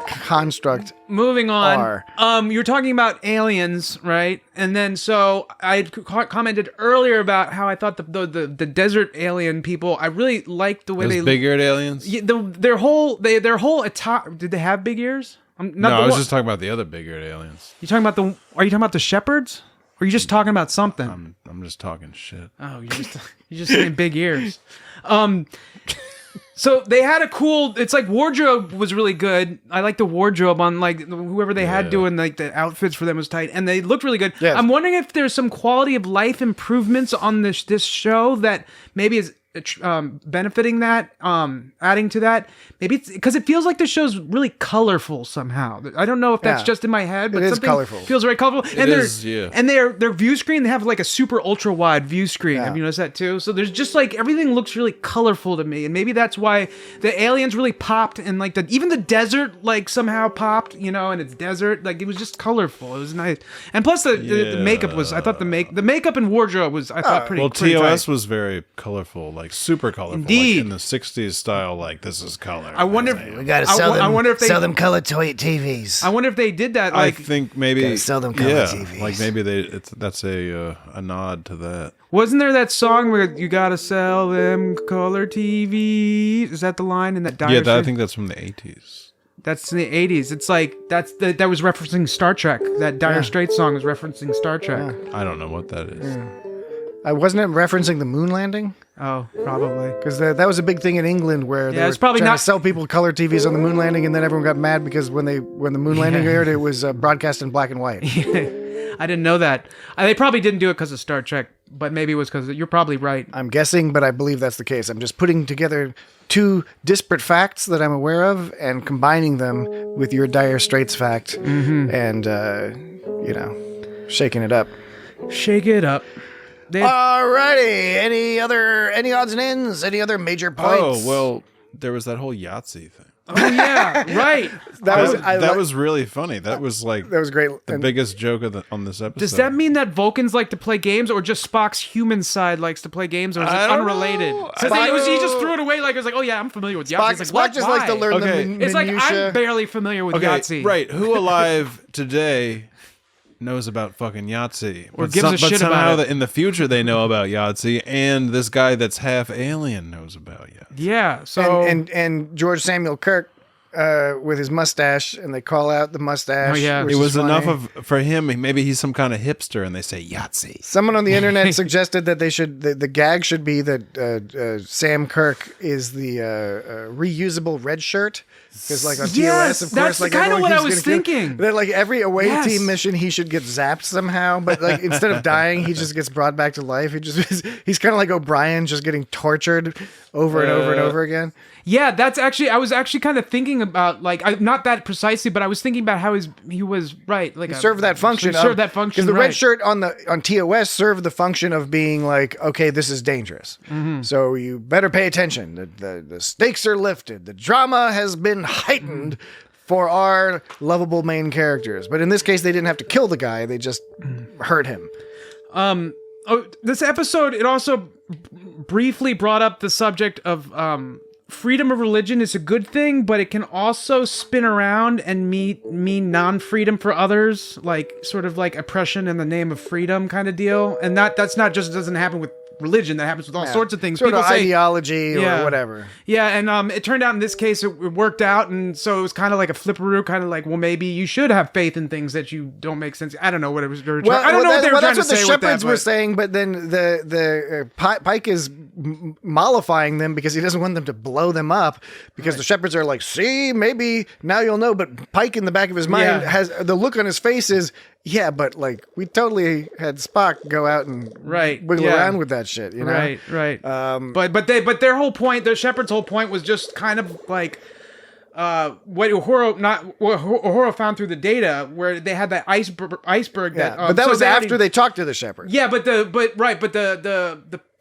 construct. Moving on. Are. You're talking about aliens, right? And then so I commented earlier about how I thought the desert alien people. I really liked the way Those big-eared aliens. Yeah, their whole did they have big ears? I was just talking about the other big-eared aliens. Are you talking about the shepherds? Or are you just talking about something? I'm just talking shit. Oh, you're just saying big ears. So they had a cool. It's like wardrobe was really good. I like the wardrobe on like whoever they had doing like the outfits for them was tight, and they looked really good. Yes. I'm wondering if there's some quality of life improvements on this show that maybe is benefiting that, adding to that. Maybe it's because it feels like the show's really colorful somehow. I don't know if that's just in my head, but something colorful. Feels very colorful. And their view screen, they have like a super ultra wide view screen. Have you noticed that too? So there's just like everything looks really colorful to me, and maybe that's why the aliens really popped, and like even the desert like somehow popped, and it's desert. Like it was just colorful. It was nice, and plus the makeup was. I thought the makeup and wardrobe was. I thought pretty. Well, pretty TOS tight. Was very colorful. Like super colorful, indeed, like in the '60s style. Like this is color. I wonder. We gotta sell them. I wonder if they sell them color TVs. I wonder if they did that. Like, I think maybe sell them color TVs. Like maybe that's a nod to that. Wasn't there that song where you gotta sell them color TVs? Is that the line in that? I think that's from the '80s. That's in the '80s. It's like that was referencing Star Trek. That Dire Straits song was referencing Star Trek. Yeah. I don't know what that is. Wasn't it referencing the moon landing? Oh, probably. Because that was a big thing in England where they were trying to sell people color TVs on the moon landing, and then everyone got mad because when the moon landing aired, it was broadcast in black and white. I didn't know that. They probably didn't do it because of Star Trek, but maybe it was because you're probably right. I'm guessing, but I believe that's the case. I'm just putting together two disparate facts that I'm aware of and combining them with your Dire Straits fact and, shaking it up. Shake it up. Alrighty. Any odds and ends? Any other major points? Oh, well, there was that whole Yahtzee thing. Oh yeah, right. That was really funny. That was great. The biggest joke on this episode. Does that mean that Vulcans like to play games, or just Spock's human side likes to play games, or is it unrelated? Because he just threw it away like it was like, oh yeah, I'm familiar with Yahtzee. Spock just likes to learn the minutia. It's like I'm barely familiar with Yahtzee. Right? Who alive today knows about fucking Yahtzee, or gives a shit about it? In the future they know about Yahtzee, and this guy that's half alien knows about Yahtzee. Yeah. So and George Samuel Kirk with his mustache, and they call out the mustache. Oh, yeah. It was enough for him. Maybe he's some kind of hipster, and they say Yahtzee. Someone on the internet suggested that the gag should be that Sam Kirk is the reusable red shirt. Because like on TOS, of course, that's like kind of what I was thinking. thinking. That like every away team mission, he should get zapped somehow. But like instead of dying, he just gets brought back to life. He's kind of like O'Brien, just getting tortured over and over and over again. Yeah, I was actually kind of thinking about, like, not that precisely, but I was thinking about how he was, right. Like served that function. Because the red shirt on TOS served the function of being like, okay, this is dangerous. Mm-hmm. So you better pay attention. The stakes are lifted. The drama has been heightened for our lovable main characters. But in this case, they didn't have to kill the guy. They just hurt him. This episode, it also briefly brought up the subject of freedom of religion is a good thing, but it can also spin around and mean non-freedom for others, like sort of like oppression in the name of freedom kind of deal. And that's not just doesn't happen with religion, that happens with all sorts of things. Sort of ideology or whatever. Yeah, and it turned out in this case it worked out, and so it was kind of like a flipperoo, kind of like, well, maybe you should have faith in things that you don't make sense. I don't know what it was. I don't know what they were trying to say. That's what the shepherds were saying, but then the Pike is mollifying them because he doesn't want them to blow them up, because the shepherds are like, see, maybe now you'll know. But Pike in the back of his mind has the look on his face is, yeah, but like we totally had Spock go out and wiggle around with that shit, you know? Right. But their whole point, the Shepherd's whole point was just kind of like what Uhura found through the data, where they had that iceberg. But that was after they talked to the Shepherd. Yeah, but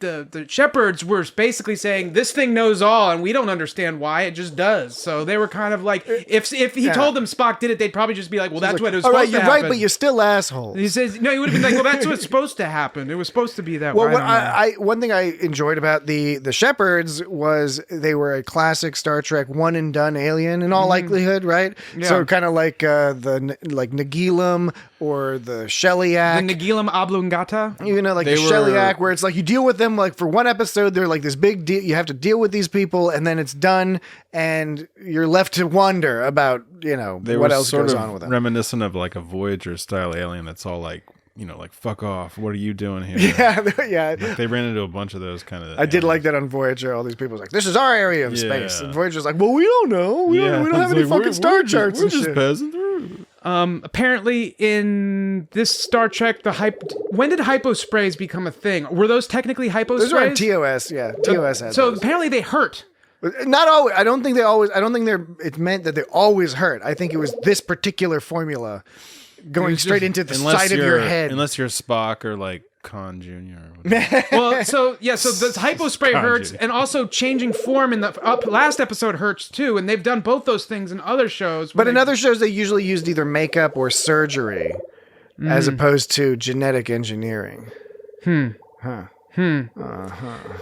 the Shepherds were basically saying this thing knows all, and we don't understand why, it just does. So they were kind of like, if he told them Spock did it, they'd probably just be like, well, that's what it was supposed to happen. Right, but you're still assholes. He says, no, he would have been like, well, that's what's supposed to happen. It was supposed to be that way. One thing I enjoyed about the Shepherds was they were a classic Star Trek one and done alien in all likelihood, right? Yeah. So kind of like the Nagilum or the Shellyak. The Nagilum oblongata? You know, like the Shellyak, where it's like you deal with them like for one episode, they're like this big deal. You have to deal with these people, and then it's done, and you're left to wonder about, what else goes on with them. Reminiscent of like a Voyager style alien that's all like, like, fuck off. What are you doing here? Yeah. Like, they ran into a bunch of those kind of. I did like that on Voyager. All these people was like, this is our area of space. And Voyager's like, well, we don't know. We don't have any fucking star charts and shit. We're just passing through. Apparently in this Star Trek, when did hypo sprays become a thing? Were those technically hypo sprays? Those were on TOS, yeah. TOS had so those. Apparently they hurt. Not always. I don't think it meant that they always hurt. I think it was this particular formula going straight into the side of your head. Unless you're Spock or like Khan Jr. Well, so the hypo spray hurts, and also changing form in the last episode hurts too, and they've done both those things in other shows. But in other shows, they usually used either makeup or surgery, as opposed to genetic engineering.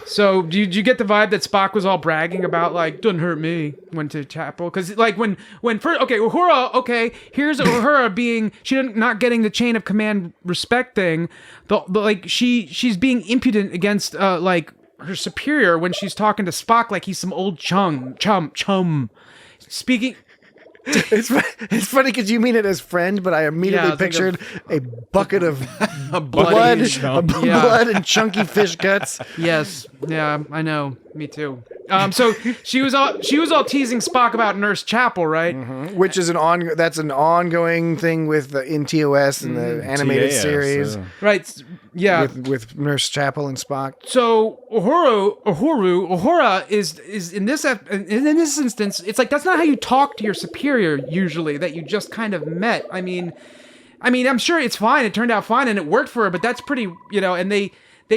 So did you get the vibe that Spock was all bragging about, like, doesn't hurt me, went to chapel? Because like when first, Uhura, here's Uhura being, not getting the chain of command respect thing, like she's being impudent against like her superior when she's talking to Spock like he's some old chum. Speaking. It's funny because you mean it as friend, but I immediately pictured a bucket of blood and chunky fish guts. Yes, yeah, I know. Me too. So she was all teasing Spock about Nurse Chapel, right? Mm-hmm. Which is an ongoing thing with in TOS and the animated series, right? Yeah, with Nurse Chapel and Spock. So Uhura is in this instance, it's like that's not how you talk to your superior usually. That you just kind of met. I mean, I'm sure it's fine. It turned out fine and it worked for her, but that's pretty, and they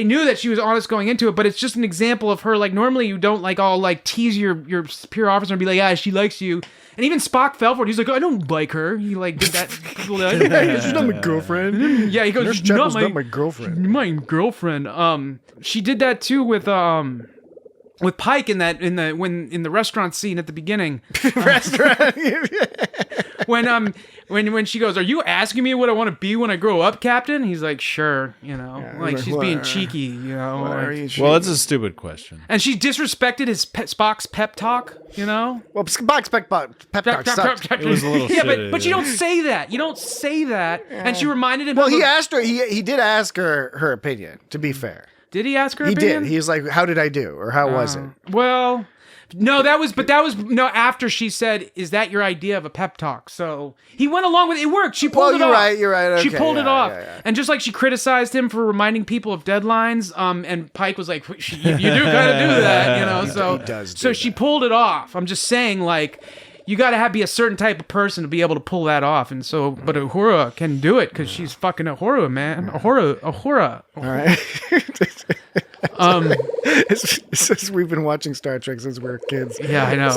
knew that she was honest going into it, but it's just an example of her, like, normally you don't, like, all, like, tease your superior officer and be like, yeah, she likes you. And even Spock fell for it. He's like, I don't like her. He, like, did that. She's not my girlfriend. Yeah, he goes, Nurse Chapel's not my girlfriend. My girlfriend. She did that, too, with Pike in the restaurant scene at the beginning. Restaurant. when she goes, "Are you asking me what I want to be when I grow up, Captain?" He's like, "Sure," like she's being cheeky, Well, it's a stupid question. And she disrespected Spock's pep talk, Well, Spock's pep talk sucked. It was a little shitty. but you don't say that. You don't say that. And she reminded him. Well, he asked her. He did ask her opinion. To be fair, did he ask her? He opinion? did. He's like, "How did I do?" Or "How was it?" Well. No, that was after she said, "Is that your idea of a pep talk?" So he went along with it. It worked. She pulled it off. You're right. Okay, she pulled it off. Yeah. And just like she criticized him for reminding people of deadlines, and Pike was like, "You do kind of do that, So he does so she pulled it off. I'm just saying, like, you got to be a certain type of person to be able to pull that off. And so, but Uhura can do it because she's fucking Uhura, man. Uhura. All right. It's just we've been watching Star Trek since we were kids. Yeah, I know.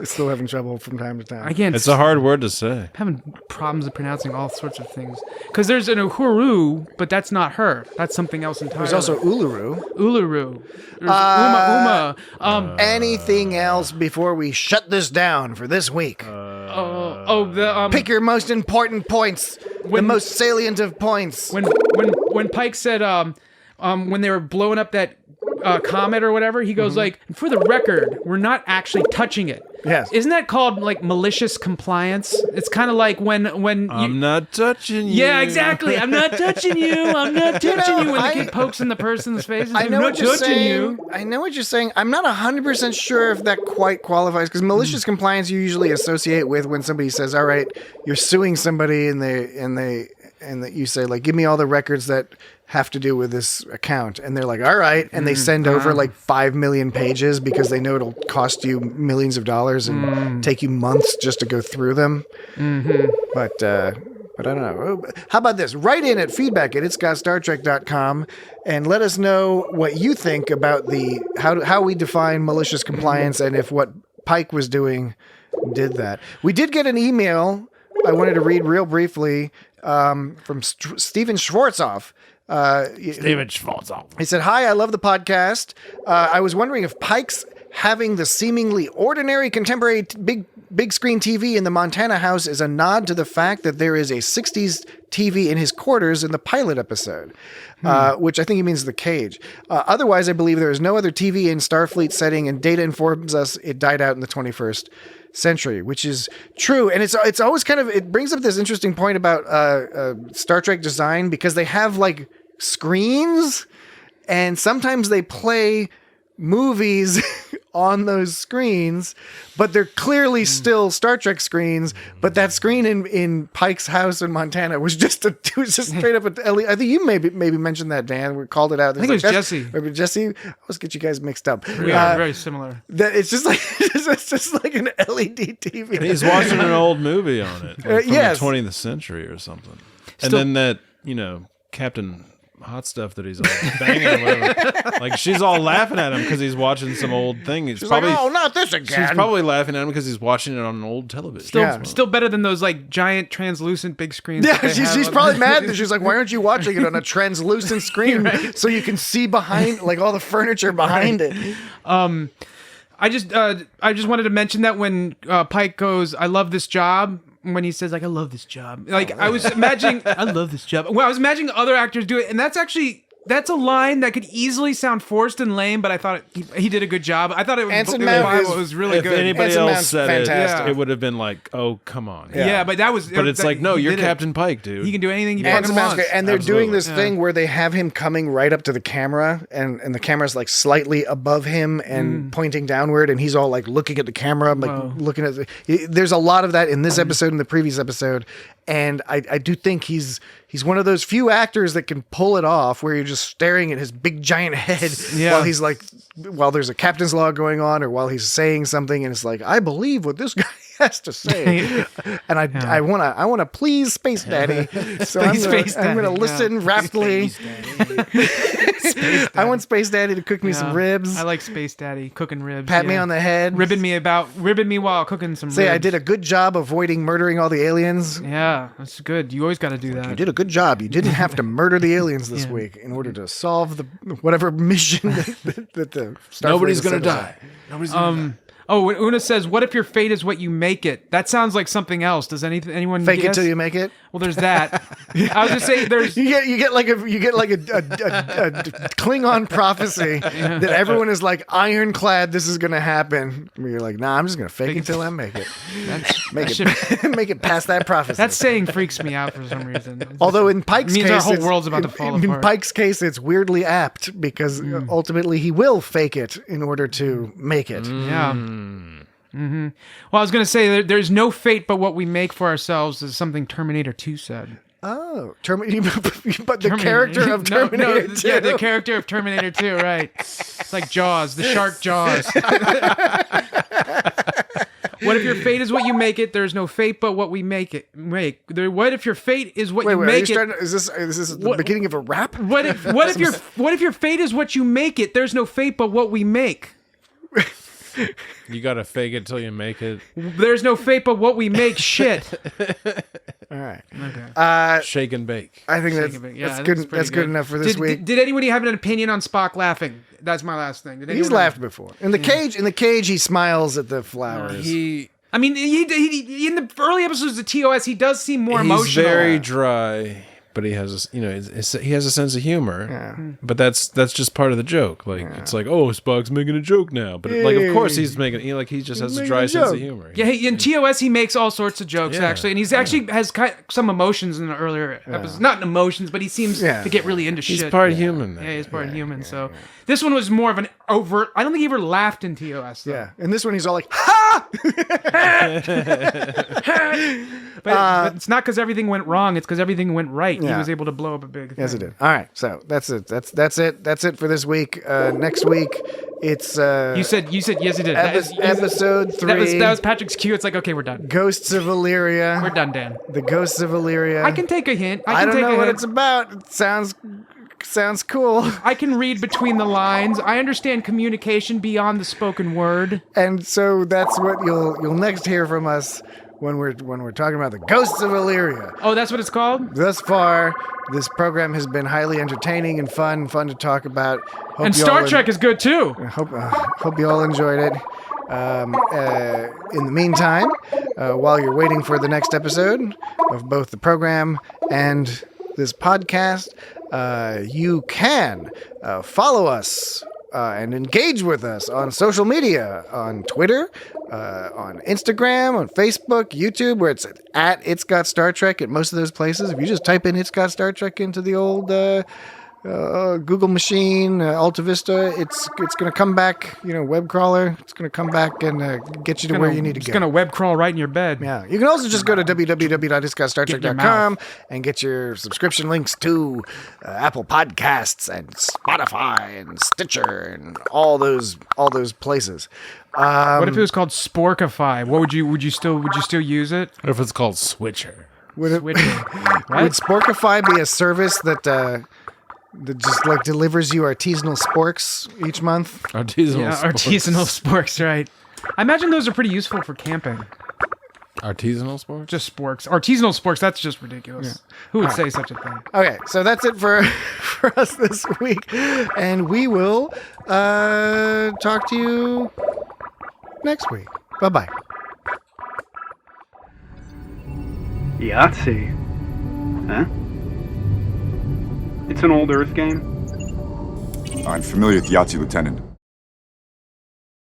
Still having trouble from time to time. It's a hard word to say. Having problems with pronouncing all sorts of things. Because there's an Uhuru, but that's not her. That's something else entirely. There's also Uluru. There's Uma. Anything else before we shut this down for this week? Pick your most important points. The most salient of points. When Pike said when they were blowing up that comet or whatever, he goes like, "For the record, we're not actually touching it." Yes. Isn't that called like malicious compliance? It's kind of like when I'm not touching you. Yeah, exactly. I'm not touching you. I'm not touching you. When the kid pokes in the person's face, I know I'm what not you're touching saying. you. I know what you're saying. I'm not 100% sure if that quite qualifies because malicious compliance you usually associate with when somebody says, "All right, you're suing somebody," and you say like, "Give me all the records that have to do with this account," and they're like, "All right," and they send over like 5 million pages because they know it'll cost you millions of dollars and take you months just to go through them. But I don't know. How about this? Write in at feedback@itsgotstartrek.com and let us know what you think about how we define malicious compliance and if what Pike was doing did that. We did get an email I wanted to read real briefly from Steven Schwartzoff. Steven Schwartzoff. He said, "Hi, I love the podcast. I was wondering if Pike's having the seemingly ordinary contemporary big screen TV in the Montana house is a nod to the fact that there is a 60s TV in his quarters in the pilot episode, which I think he means the cage. Otherwise, I believe there is no other TV in Starfleet setting, and data informs us it died out in the 21st century, which is true. And it's always kind of, it brings up this interesting point about Star Trek design because they have like screens and sometimes they play movies on those screens, but they're clearly still Star Trek screens. But that screen in Pike's house in Montana was just straight up a LED. I think you maybe mentioned that, Dan. We called it out. I think it was Jesse. Maybe Jesse. I always get you guys mixed up. Yeah, very similar. That it's just like an LED TV. And he's watching an old movie on it, like from yes. the 20th century or something. And then that Captain Hot Stuff that he's all banging or whatever. Like she's all laughing at him because he's watching some old thing. She's probably like, "Oh, not this again." She's probably laughing at him because he's watching it on an old television. Still better than those like giant translucent big screens. Yeah, she's probably mad that she's like, "Why aren't you watching it on a translucent screen so you can see behind like all the furniture behind it?" I just wanted to mention that when Pike goes, "I love this job." When he says like, "I love this job," like I was imagining, "I love this job." Well, I was imagining other actors do it, and that's a line that could easily sound forced and lame, but I thought he did a good job. I thought it was really good. If anybody Anson else Mount's said fantastic. it would have been like, "Oh, come on." Yeah, but that was. But it's like, no, you're Captain Pike, dude. He can do anything he Anson fucking Mount's wants. great. And they're doing this thing where they have him coming right up to the camera, and the camera's like slightly above him and pointing downward, and he's all like looking at the camera, like looking at. There's a lot of that in this episode and the previous episode, and I do think he's one of those few actors that can pull it off, where you're just staring at his big giant head while there's a captain's log going on, or while he's saying something, and it's like, I believe what this guy has to say, and I want to please Space Daddy, so I'm going to listen raptly. I want Space Daddy to cook me some ribs. I like Space Daddy cooking ribs. Pat me on the head, ribbing me while cooking some. Say ribs. I did a good job avoiding murdering all the aliens. Yeah, that's good. You always got to do that. You did a good job. You didn't have to murder the aliens this week in order to solve the whatever mission that the Starfleet Nobody's gonna die. Nobody's gonna die. Oh, when Una says, "What if your fate is what you make it?" That sounds like something else. Does anyone fake guess? it till you make it? Well, there's that. I was just saying, there's you get like a Klingon prophecy that everyone is like ironclad. This is gonna happen. You're like, nah, I'm just gonna fake it till I make it. Make it past that prophecy. That saying freaks me out for some reason. Although in Pike's case, our whole world's about to fall apart. In Pike's case, it's weirdly apt because ultimately he will fake it in order to make it. Yeah. Mm-hmm. Well, I was going to say there's no fate but what we make for ourselves, is something Terminator 2 said. Oh, but the character of Terminator 2. Yeah, the character of Terminator 2, right. It's like Jaws, the shark Jaws. What if your fate is what you make it? There's no fate but what we make it. What if your fate is what you make it? Is this the beginning of a rap? What if your fate is what you make it? There's no fate but what we make. You gotta fake it till you make it. There's no fate but what we make. Shit. All right. Okay. Shake and bake. I think that's good. That's good enough for this week. Did anybody have an opinion on Spock laughing? That's my last thing. He's laughed before. In the cage. In the cage, he smiles at the flowers. He in the early episodes of TOS, he does seem more emotional. He's very dry. But he has, he has a sense of humor. Yeah. But that's just part of the joke. Like it's like, oh, Spock's making a joke now. But of course he's making. He just has a dry sense of humor. Yeah, in TOS he makes all sorts of jokes actually, and he's actually has some emotions in the earlier episodes. Not emotions, but he seems to get really into shit. He's part human. Yeah, he's part human. So this one was more of an overt. I don't think he ever laughed in TOS. Though. Yeah, and this one he's all like, ha! But it's not because everything went wrong. It's because everything went right. Yeah. He was able to blow up a big thing. Yes, it did. All right, so that's it. That's it for this week. Next week, it's you said yes, it did. Episode 3. That was Patrick's cue. It's like, okay, we're done. Ghosts of Illyria. We're done, Dan. The Ghosts of Illyria. I can take a hint. I don't know what it's about. It sounds cool. I can read between the lines. I understand communication beyond the spoken word. And so that's what you'll next hear from us when we're talking about the Ghosts of Illyria. Oh, that's what it's called? Thus far, this program has been highly entertaining and fun to talk about. And Star Trek is good too. Hope you all enjoyed it. In the meantime, while you're waiting for the next episode of both the program and this podcast, you can follow us and engage with us on social media, on Twitter, on Instagram, on Facebook, YouTube, where it's at It's Got Star Trek at most of those places. If you just type in It's Got Star Trek into the old Google machine, Alta Vista, it's going to come back, web crawler. It's going to come back and get you to where you need to go. It's going to web crawl right in your bed. Yeah. You can also just go to www.itsgotstartrek.com and get your subscription links to Apple Podcasts and Spotify and Stitcher and all those places. What if it was called Sporkify? What would you still use it? What if it's called Switcher? Would Sporkify be a service that just like delivers you artisanal sporks each month? Artisanal sporks, right. I imagine those are pretty useful for camping. Artisanal sporks? Just sporks. Artisanal sporks, that's just ridiculous. Yeah. Who would say such a thing? Okay, so that's it for us this week. And we will talk to you next week. Bye-bye. Yahtzee. Huh? It's an old Earth game. I'm familiar with Yahtzee, Lieutenant.